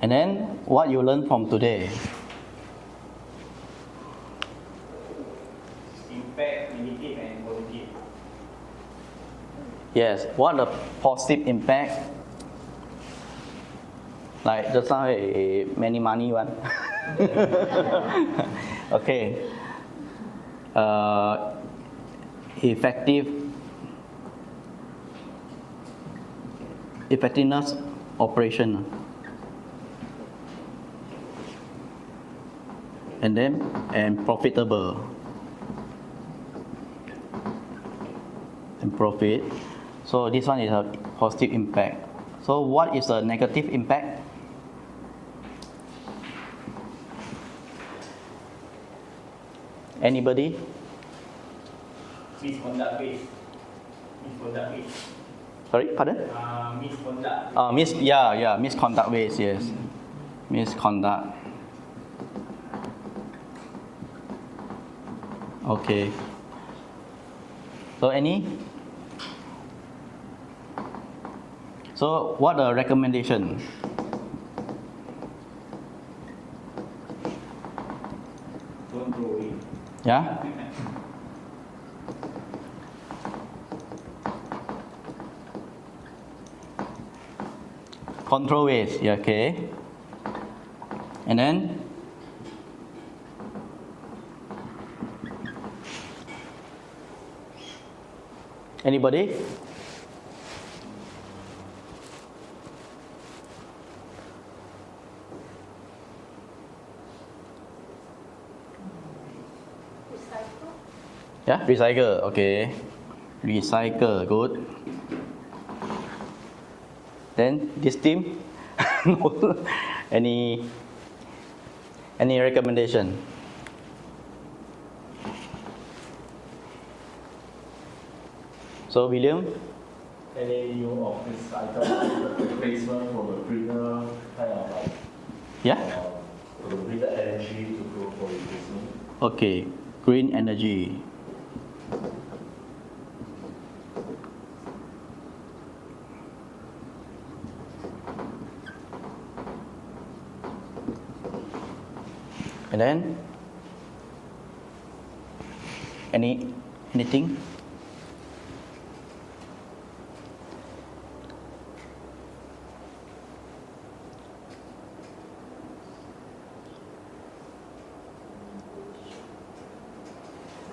Speaker 1: And then what you learned from today?
Speaker 3: Impact, negative and positive.
Speaker 1: Yes, what the positive impact? Like just now, many money one. Okay. Effective effectiveness operation. And then, and profitable. And profit. So this one is a positive impact. So what is a negative impact? Anybody?
Speaker 3: Misconduct waste. Misconduct waste.
Speaker 1: Sorry, pardon?
Speaker 3: Misconduct.
Speaker 1: Misconduct waste, yes. Misconduct. Okay. So any? So what a recommendation?
Speaker 3: Don't throw away.
Speaker 1: Yeah? Control waste, yeah, okay. And then? Anybody? Yeah, recycle, okay. Recycle, good. Then this team, no. any recommendation? So William,
Speaker 11: Any new office item replacement for the greener kind of like
Speaker 1: yeah,
Speaker 11: the greener energy to go for replacement?
Speaker 1: okay, green energy. And then anything?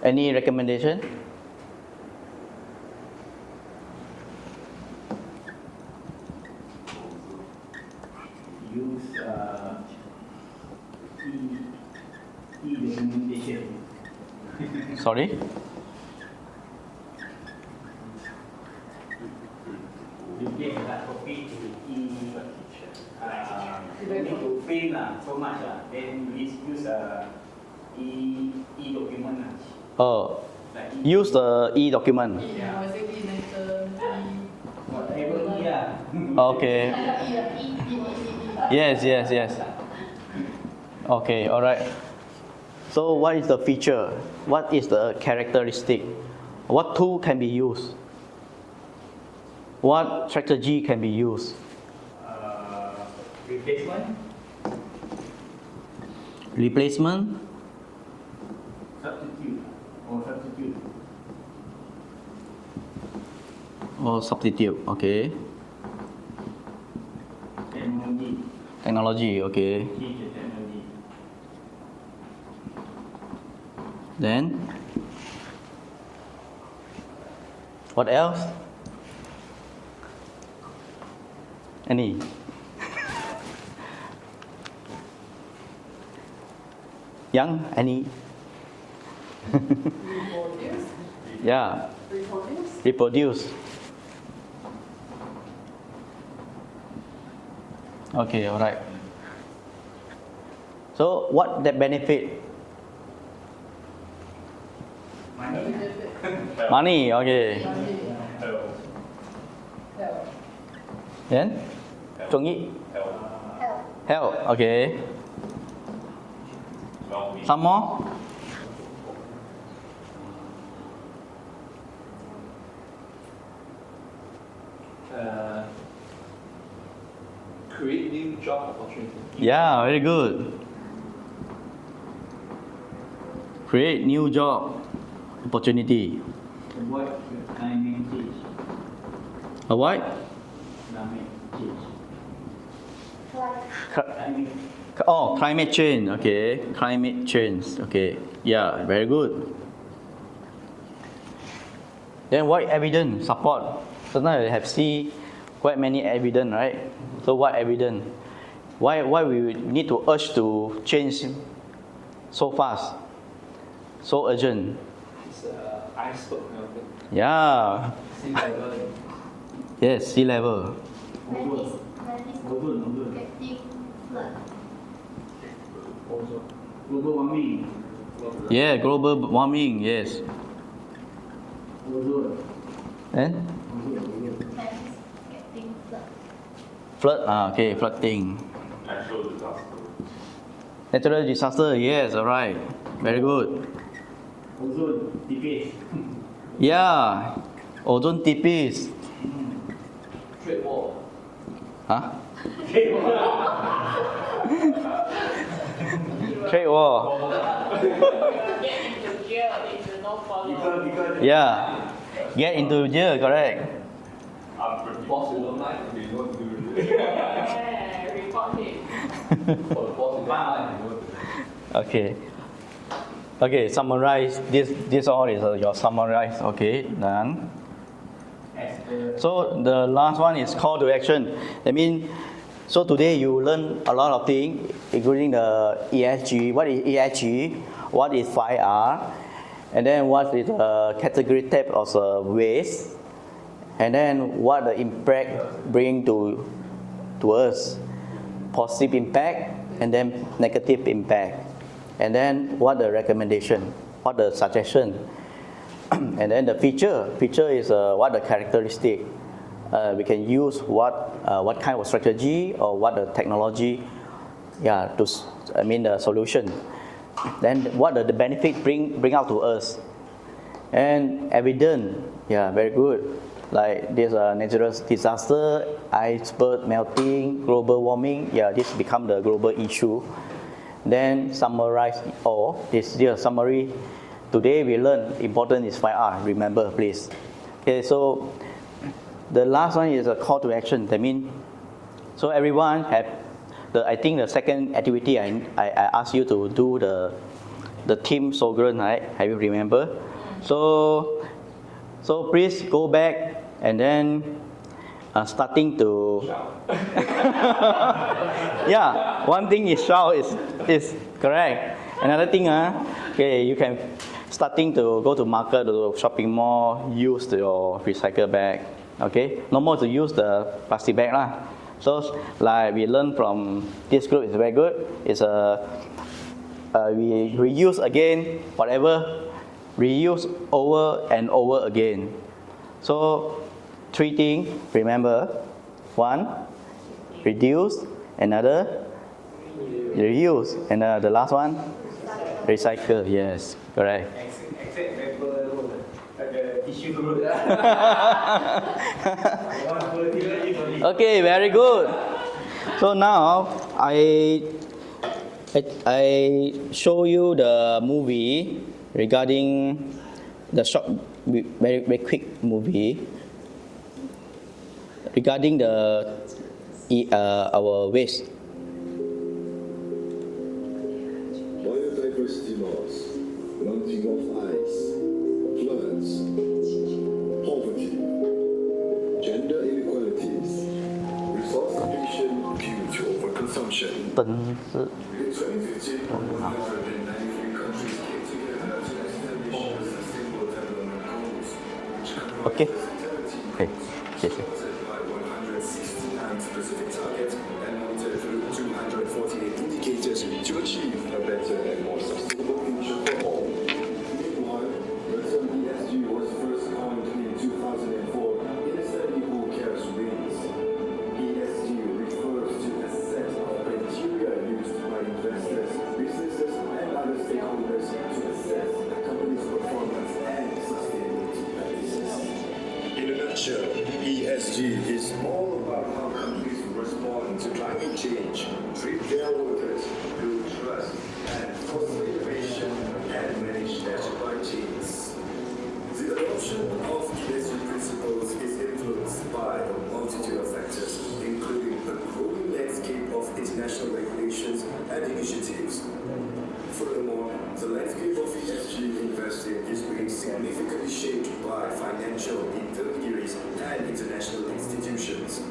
Speaker 1: Any recommendation?
Speaker 3: Use e-documentation.
Speaker 1: Sorry?
Speaker 3: Replace that copy to need to print so much then use e-document
Speaker 1: Oh, use the e-document.
Speaker 3: Whatever
Speaker 1: Okay. Yes. Okay, all right. So what is the feature? What is the characteristic? What tool can be used? What strategy can be used?
Speaker 3: Replacement,
Speaker 1: Replacement
Speaker 3: substitute.
Speaker 1: or substitute? Okay. Technology, okay.
Speaker 3: Change the technology.
Speaker 1: Then what else? Any? Young? Any? Yeah. Reproduce. Okay, all right. So what that benefit? Money, okay. Then? Chong-yi? Health, okay. Some more?
Speaker 5: Create new job opportunities.
Speaker 1: Yeah, very good. Create new job opportunity.
Speaker 3: Avoid climate change.
Speaker 1: Avoid? Climate change. Okay, climate change. Okay, yeah, very good. Then what evidence support? Sometimes you have see quite many evidence, right? So what evidence? Why we need to urge to change so fast, so urgent?
Speaker 5: It's iceberg kind of thing.
Speaker 1: Yeah.
Speaker 5: Sea level.
Speaker 1: Yes, sea level.
Speaker 7: Getting flood.
Speaker 3: Global warming.
Speaker 1: Yeah, global warming. Yes. And
Speaker 7: Getting flood.
Speaker 1: flood. Okay, flooding.
Speaker 9: Natural disaster.
Speaker 1: Natural disaster. Yes, alright. Very good.
Speaker 3: Ozone, tipis.
Speaker 1: Yeah. Ozone tipis.
Speaker 5: Trade war.
Speaker 1: Huh? Trade war.
Speaker 2: Get into jail if you no follow.
Speaker 3: Because
Speaker 1: Yeah. Get into jail, correct.
Speaker 9: I'm pretty
Speaker 5: Boss you don't like, we don't do it.
Speaker 2: Yeah, report him.
Speaker 5: For the boss you don't like, we don't do it.
Speaker 1: Okay. Okay, summarize. This all is your summarize. Okay, done. So the last one is call to action. I mean, so today you learn a lot of things, including the ESG. What is ESG? What is 5R? And then what is the category type of waste? And then what the impact bring to us? Positive impact and then negative impact. And then what the recommendation? What the suggestion? And then the feature is what the characteristic. We can use what kind of strategy or what the technology, yeah, the solution. Then what the benefit bring out to us. And evidence, yeah, very good. Like this natural disaster, iceberg melting, global warming, yeah, this become the global issue. Then summarize all. This is a summary. Today we learn important is 5R. Remember, please. Okay, so the last one is a call to action. That means, so everyone have I think the second activity I asked you to do the team slogan, right? Have you remember? So please go back and then starting to yeah, one thing is shout is correct. Another thing, okay, you can starting to go to market or shopping mall, use your recycle bag. Okay, no more to use the plastic bag lah. So like we learn from this group is very good. It's we reuse again, whatever, reuse over and over again. So 3 things, remember. 1, reduce. Another, reuse. And the last one, recycle. Yes, correct.
Speaker 3: except paper roll, like the tissue roll.
Speaker 1: Okay, very good. So now I show you the movie regarding the short, very quick movie regarding the our waste.
Speaker 12: Biodiversity loss, melting of ice, floods, poverty, gender inequalities, resource depletion due to overconsumption. In 2015, 193 countries came together to establish the Sustainable Development Goals, which cover
Speaker 1: Okay.
Speaker 12: 17
Speaker 1: Yes.
Speaker 12: by 169 specific targets and monitored through 248 indicators to achieve a better and more sustainable future for all. Meanwhile, the term ESG was first coined in 2004 in a study Who Cares Wins. ESG refers to a set of criteria used by investors, businesses, and other stakeholders to assess a company's performance and sustainability practices. In a nutshell, ESG is all about how companies respond to climate change, treat their workers, build trust, and foster innovation and manage their supply chains. The adoption of ESG principles is influenced by a multitude of factors, including the growing landscape of international regulations and initiatives. Furthermore, the landscape of ESG investing is being significantly shaped by financial intermediaries and international institutions.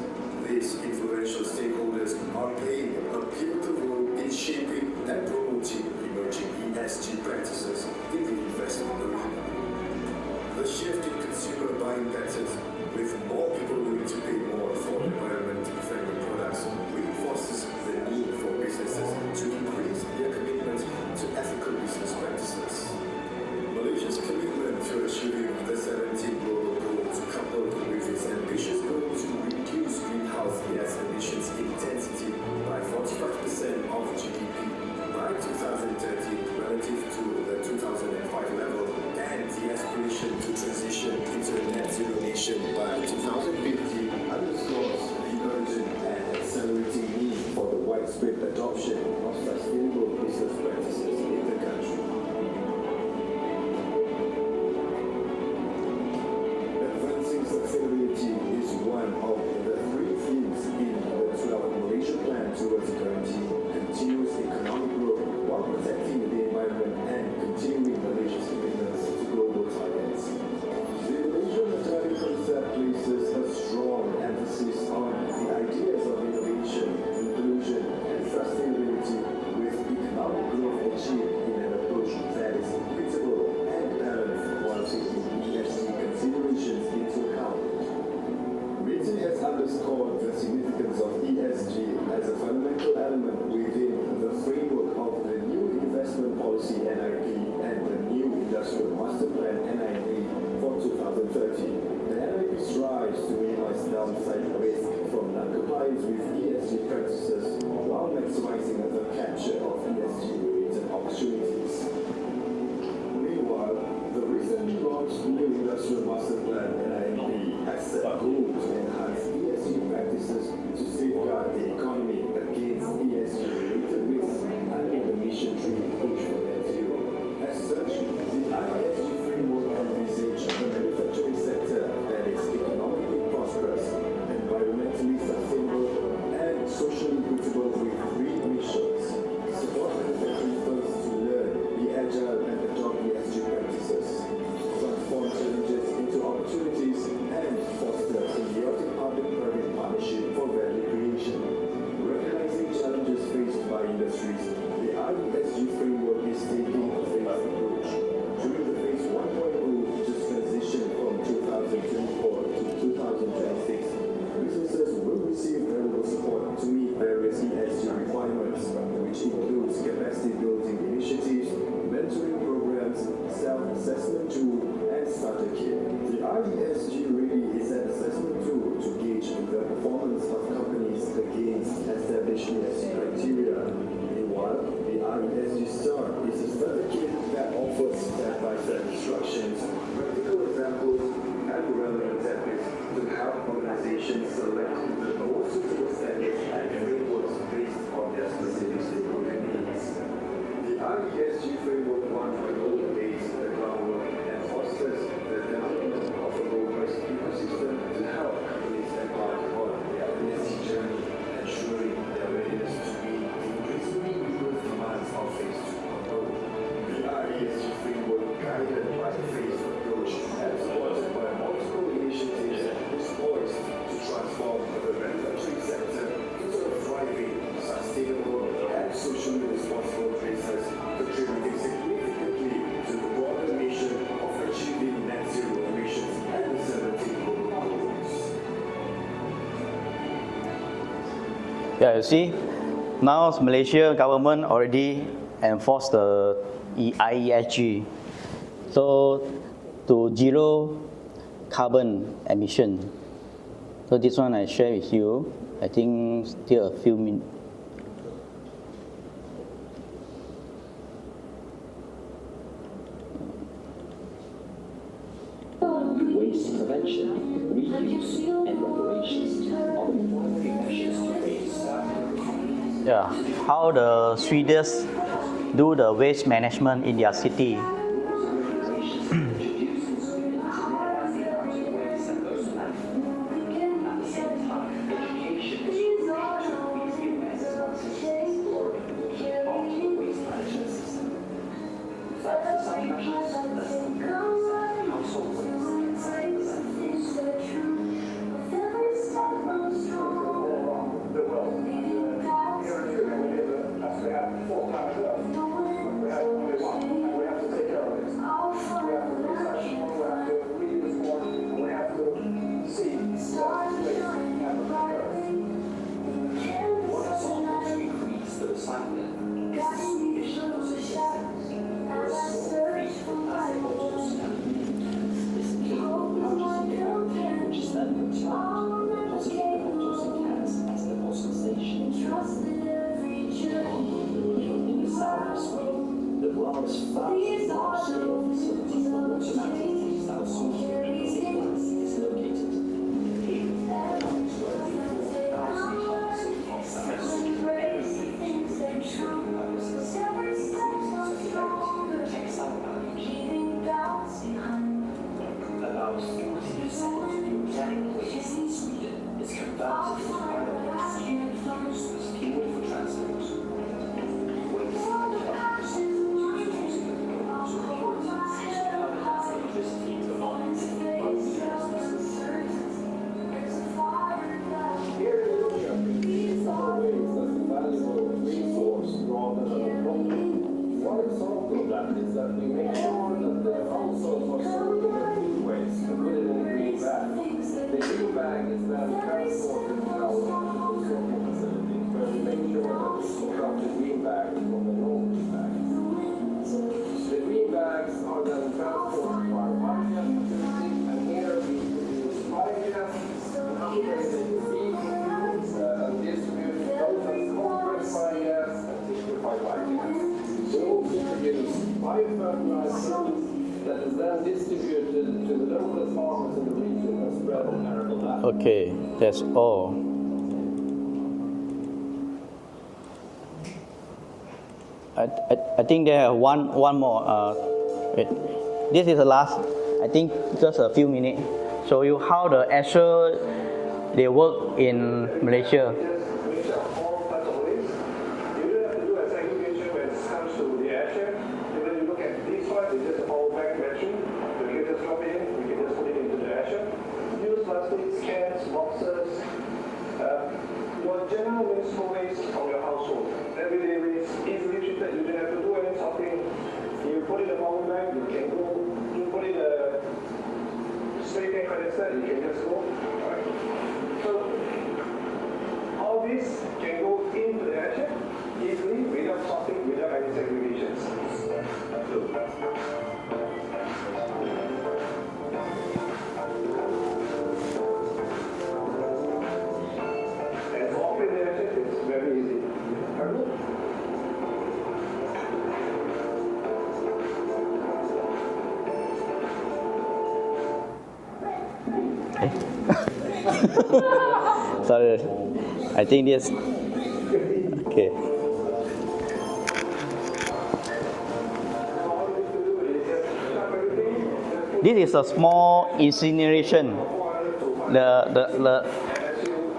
Speaker 12: Industrial Master Plan (NIP) for 2030. The NIP strives to minimize downside risk from non-compliance with ESG practices while maximizing the capture of ESG-related opportunities. Meanwhile, the recently launched new Industrial Master Plan (NIP) has set goals to enhance ESG practices to safeguard the economy against ESG-related risks under the Mission 3 push for net zero. As such, the ESG framework envisages a manufacturing sector that is economically prosperous, environmentally sustainable, and socially equitable with green emissions. Support manufacturing firms to learn, be agile, and adopt ESG practices. Transform challenges into opportunities and foster symbiotic public-private partnership for value creation. Recognizing challenges faced by industries, the ESG framework is taking a phased approach. During the phase 1.0, which is transition from 2024 to 2026, businesses will receive valuable support to meet various ESG requirements, which includes capacity building initiatives, mentoring programs, self-assessment tool, and starter kit. The ESG really is an assessment tool to gauge the performance of companies against established ESG criteria. Meanwhile, the ESG Star is a starter kit that offers step-by-step instructions, practical examples, and relevant templates to help organizations select the most suitable standards and frameworks based on their specific stakeholder needs. The ESG Framework 1.0 lays the groundwork and fosters the development of a robust ecosystem to help companies embark on their ESG journey, ensuring their readiness to meet the increasingly rigorous demands of phase 2.0. The ESG Framework, guided by the phased approach and supported by multiple initiatives, is poised to transform the manufacturing sector into a thriving, sustainable, and socially responsible business, contributing significantly to the broader mission of achieving net zero emissions and the 17 global goals.
Speaker 1: Yeah, you see, now Malaysia government already enforced the IESG, so to zero carbon emission. So this one I share with you. I think still a few minutes.
Speaker 13: Waste prevention, reuse, and reparations are the primary measures to raise.
Speaker 1: Yeah, how the Swedes do the waste management in their city.
Speaker 11: distributed to the local farmers in the region and spread on arable land.
Speaker 1: Okay, that's all. I think there are one more. Wait. This is the last. I think just a few minutes. Show you how the Azure they work in Malaysia.
Speaker 12: Your general municipal waste from your household, everyday waste, easily treated, you don't have to do any sorting. You put it in a bubble bag, you can go, you put it in a spray can canister, you can just go. Right? So, all this can go into the action easily, without sorting, without any segregations. Very easy.
Speaker 1: Sorry, I think this. Okay. This is a small incineration.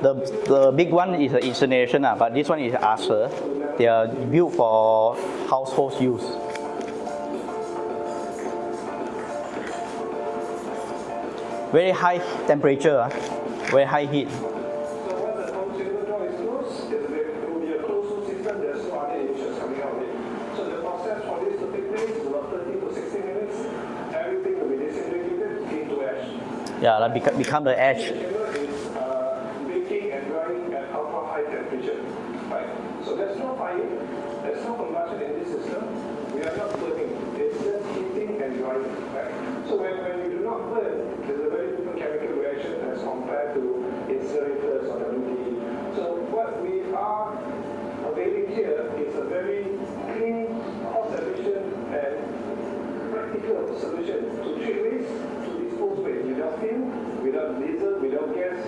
Speaker 1: The big one is the incineration, but this one is Azure. They are built for household use. Very high temperature, very high heat. Yeah, like become the ash.
Speaker 12: Baking and drying at ultra high temperature. Right? So there's no fire, there's no combustion in this system. We are not burning. It's just heating and drying. Right? So when you do not burn, there's a very different chemical reaction as compared to incinerators or WTE. So what we are availing here is a very clean, cost-efficient, and practical solution to treat waste, to dispose waste without fuel, without diesel, without gas,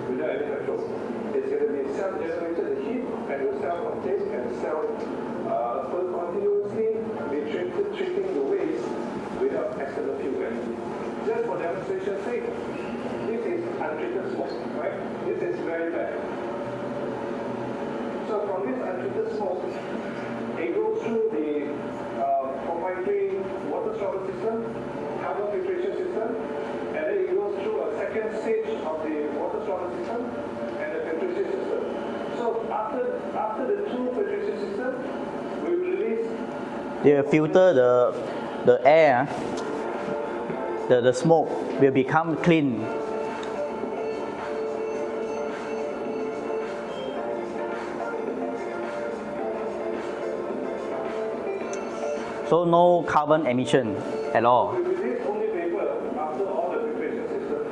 Speaker 12: without any petrol. It's going to be self-generated, the heat, and will self-contain and continuously be treating the waste without external fuel. Just for demonstration's sake, this is untreated smoke, right? This is very bad. So from this untreated smoke, it goes through the proprietary water storage system, carbon filtration system, and then it goes through a second stage of the water storage system and the filtration system. So after the two filtration systems, we release.
Speaker 1: They filter the air. The smoke will become clean. So no carbon emission at all.
Speaker 12: We release only vapor after all the filtration system,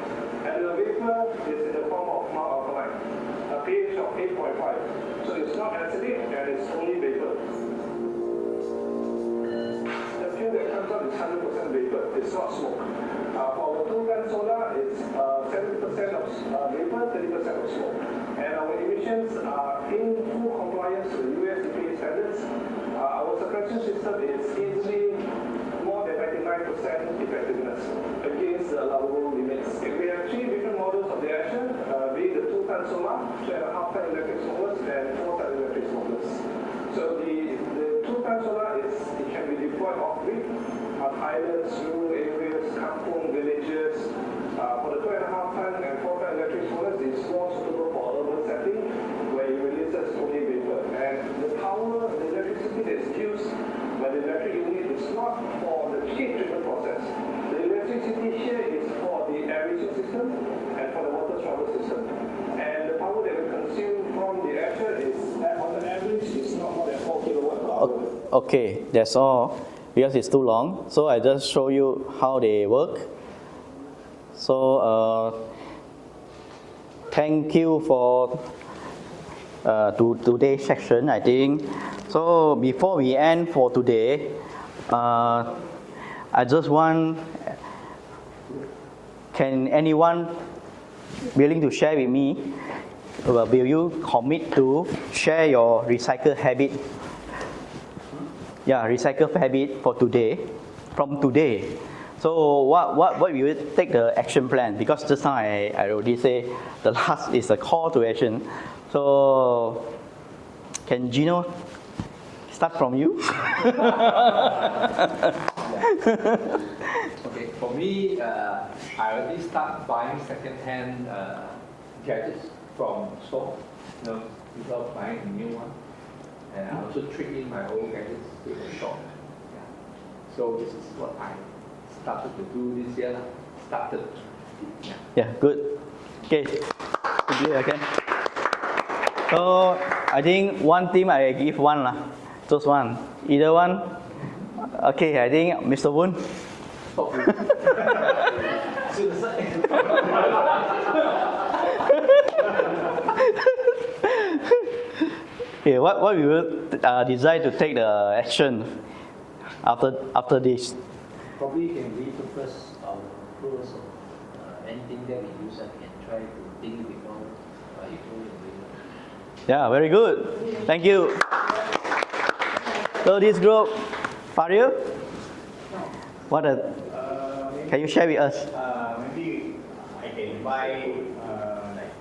Speaker 12: and the vapor is in the form of mild alkaline, a pH of 8.5. So it's not acidic and it's only vapor. The fuel that comes out is 100% vapor. It's not smoke. For our 2-gun solar, it's 70% of vapor, 30% of smoke. And our emissions are in full compliance with US EPA standards. Our suppression system is easily more than 99% effectiveness against the allowable limits. We have 3 different models of the action, being the 2-ton solar, 2.5-ton electric smokers, and 4-ton electric smokers. So the 2-ton solar it can be deployed off-grid on islands, rural areas, kampung, villages. For the 2.5-ton and 4-ton electric smokers, it's more suitable for urban setting where it releases only vapor. And the power, the electricity that's used by the electric unit is not for the heat treatment process. The electricity here is for the aeration system and for the water storage system. And the power that we consume from the Azure is, on the average, is not more than 4 kilowatt per hour.
Speaker 1: Okay, that's all. Because it's too long, so I just show you how they work. So thank you for today's section, I think. So before we end for today, I just want Can anyone willing to share with me? Will you commit to share your recycle habit? Yeah, recycle habit for today, from today. So what will you take the action plan? Because just now I already say the last is a call to action. So can Gino start from you?
Speaker 5: Okay, for me, I already start buying second-hand gadgets from store, without buying a new one. And I also trade in my old gadgets to the shop. Yeah. So this is what I started to do this year.
Speaker 1: Yeah, good. Okay, again. So I think one team I give one lah, just one. Either one. Okay, I think Mr. Woon. Okay, what we will decide to take the action after this?
Speaker 11: Probably you can read the first pros of anything that we use and can try to think before you go and do it.
Speaker 1: Yeah, very good. Thank you. So this group, Faria, can you share with us?
Speaker 3: Maybe I can buy like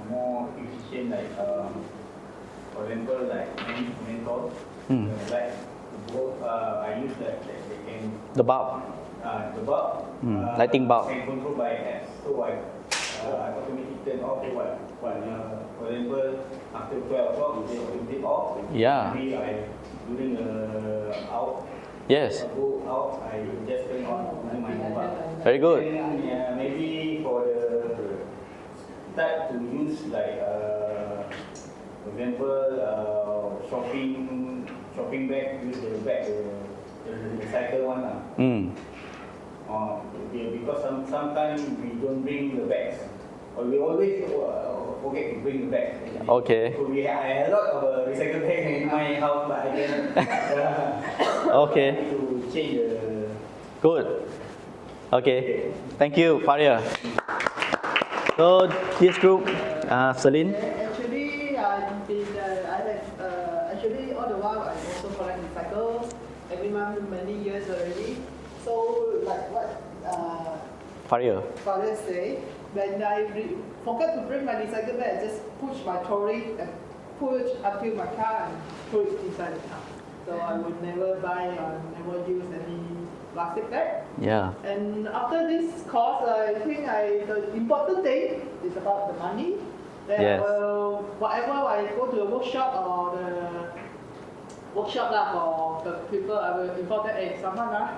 Speaker 3: more efficient, like for example, like menthol. Like both, I use
Speaker 1: The bulb.
Speaker 3: The bulb.
Speaker 1: Lighting bulb.
Speaker 3: Can control by apps. So I automatically turn off for example, after 12 o'clock, you take off.
Speaker 1: Yeah.
Speaker 3: Maybe during out.
Speaker 1: Yes.
Speaker 3: I go out, I just turn on using my mobile.
Speaker 1: Very good.
Speaker 3: And maybe for the start to use like, for example, shopping bag, use the bag, the recycle one. Because sometimes we don't bring the bags. Or we always forget to bring the bag.
Speaker 1: Okay.
Speaker 3: So I have a lot of recycle bags in my house, but I cannot.
Speaker 1: Okay.
Speaker 3: To change the.
Speaker 1: Good. Okay. Thank you, Faria. So this group, Celine.
Speaker 4: Actually, I've been, actually all the while I also collect recycles every month, many years already. So like what
Speaker 1: Faria
Speaker 4: say, when I forget to bring my recycle bag, I just push my trolley and push until my car and put it inside the car. So I would never buy or never use any plastic bag.
Speaker 1: Yeah.
Speaker 4: And after this course, I think the important thing is about the money. Then
Speaker 1: Yes.
Speaker 4: Whatever I go to the workshop or the workshop for the people, I will inform them, hey, someone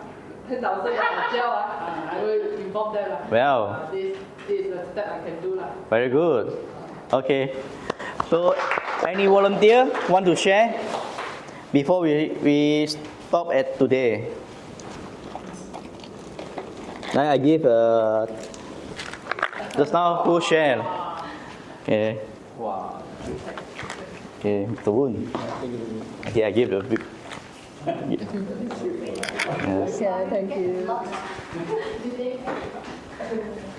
Speaker 4: 10,000 I will inform them.
Speaker 1: Well.
Speaker 4: This is the step I can do.
Speaker 1: Very good. Okay. So any volunteer want to share before we stop at today? Now I give just now who share? Okay.
Speaker 5: Wow.
Speaker 1: Okay, Mr. Woon. Okay, I give the big. Yes.
Speaker 8: Yeah, thank you.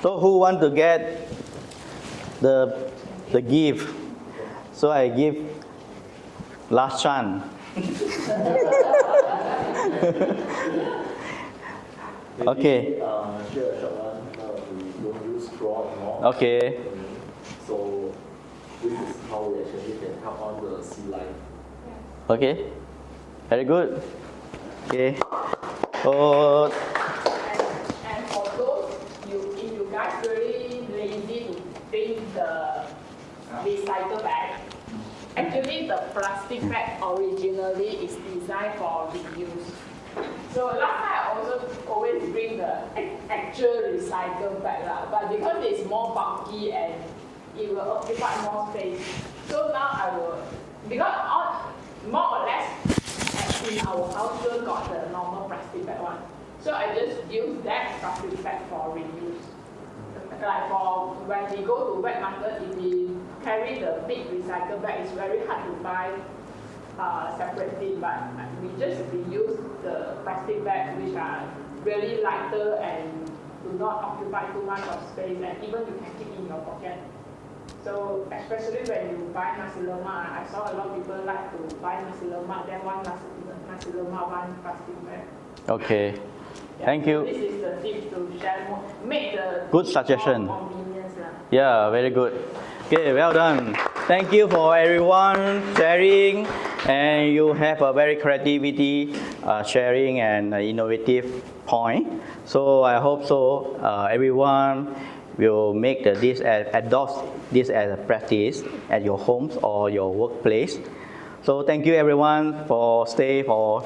Speaker 1: So who want to get the gift? So I give last chance. Okay.
Speaker 14: Share a short one. We don't use straw anymore.
Speaker 1: Okay.
Speaker 14: So this is how we actually can help on the sea life.
Speaker 1: Okay. Very good. Okay. Oh.
Speaker 2: And for those, if you guys really lazy to bring the recycle bag, actually the plastic bag originally is designed for reuse. So last time I also always bring the actual recycle bag, but because it's more bulky and it will occupy more space. So now I will, because more or less in our culture got the normal plastic bag one. So I just use that plastic bag for reuse. Like for when we go to wet market, if we carry the big recycle bag, it's very hard to buy separately, but we just reuse the plastic bags which are really lighter and do not occupy too much of space, and even you can keep in your pocket. So especially when you buy nasi lemak, I saw a lot of people like to buy nasi lemak, then one nasi lemak, one plastic bag.
Speaker 1: Okay. Thank you.
Speaker 2: This is the tip to share more, make the
Speaker 1: Good suggestion.
Speaker 2: more convenience.
Speaker 1: Yeah, very good. Okay, well done. Thank you for everyone sharing, and you have a very creativity sharing and innovative point. So I hope so. Everyone will make this adopt this as a practice at your homes or your workplace. So thank you everyone for stay for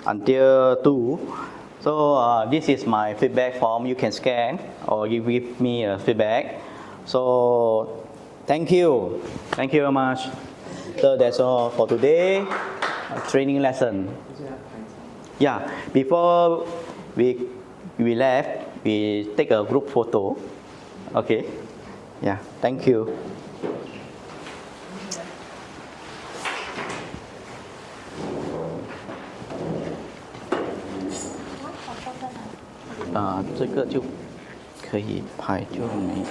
Speaker 1: until 2. So this is my feedback form. You can scan or you give me a feedback. So thank you very much. So that's all for today. Training lesson. Yeah, before we left, we take a group photo. Okay. Yeah. Thank you.这个就可以拍就没。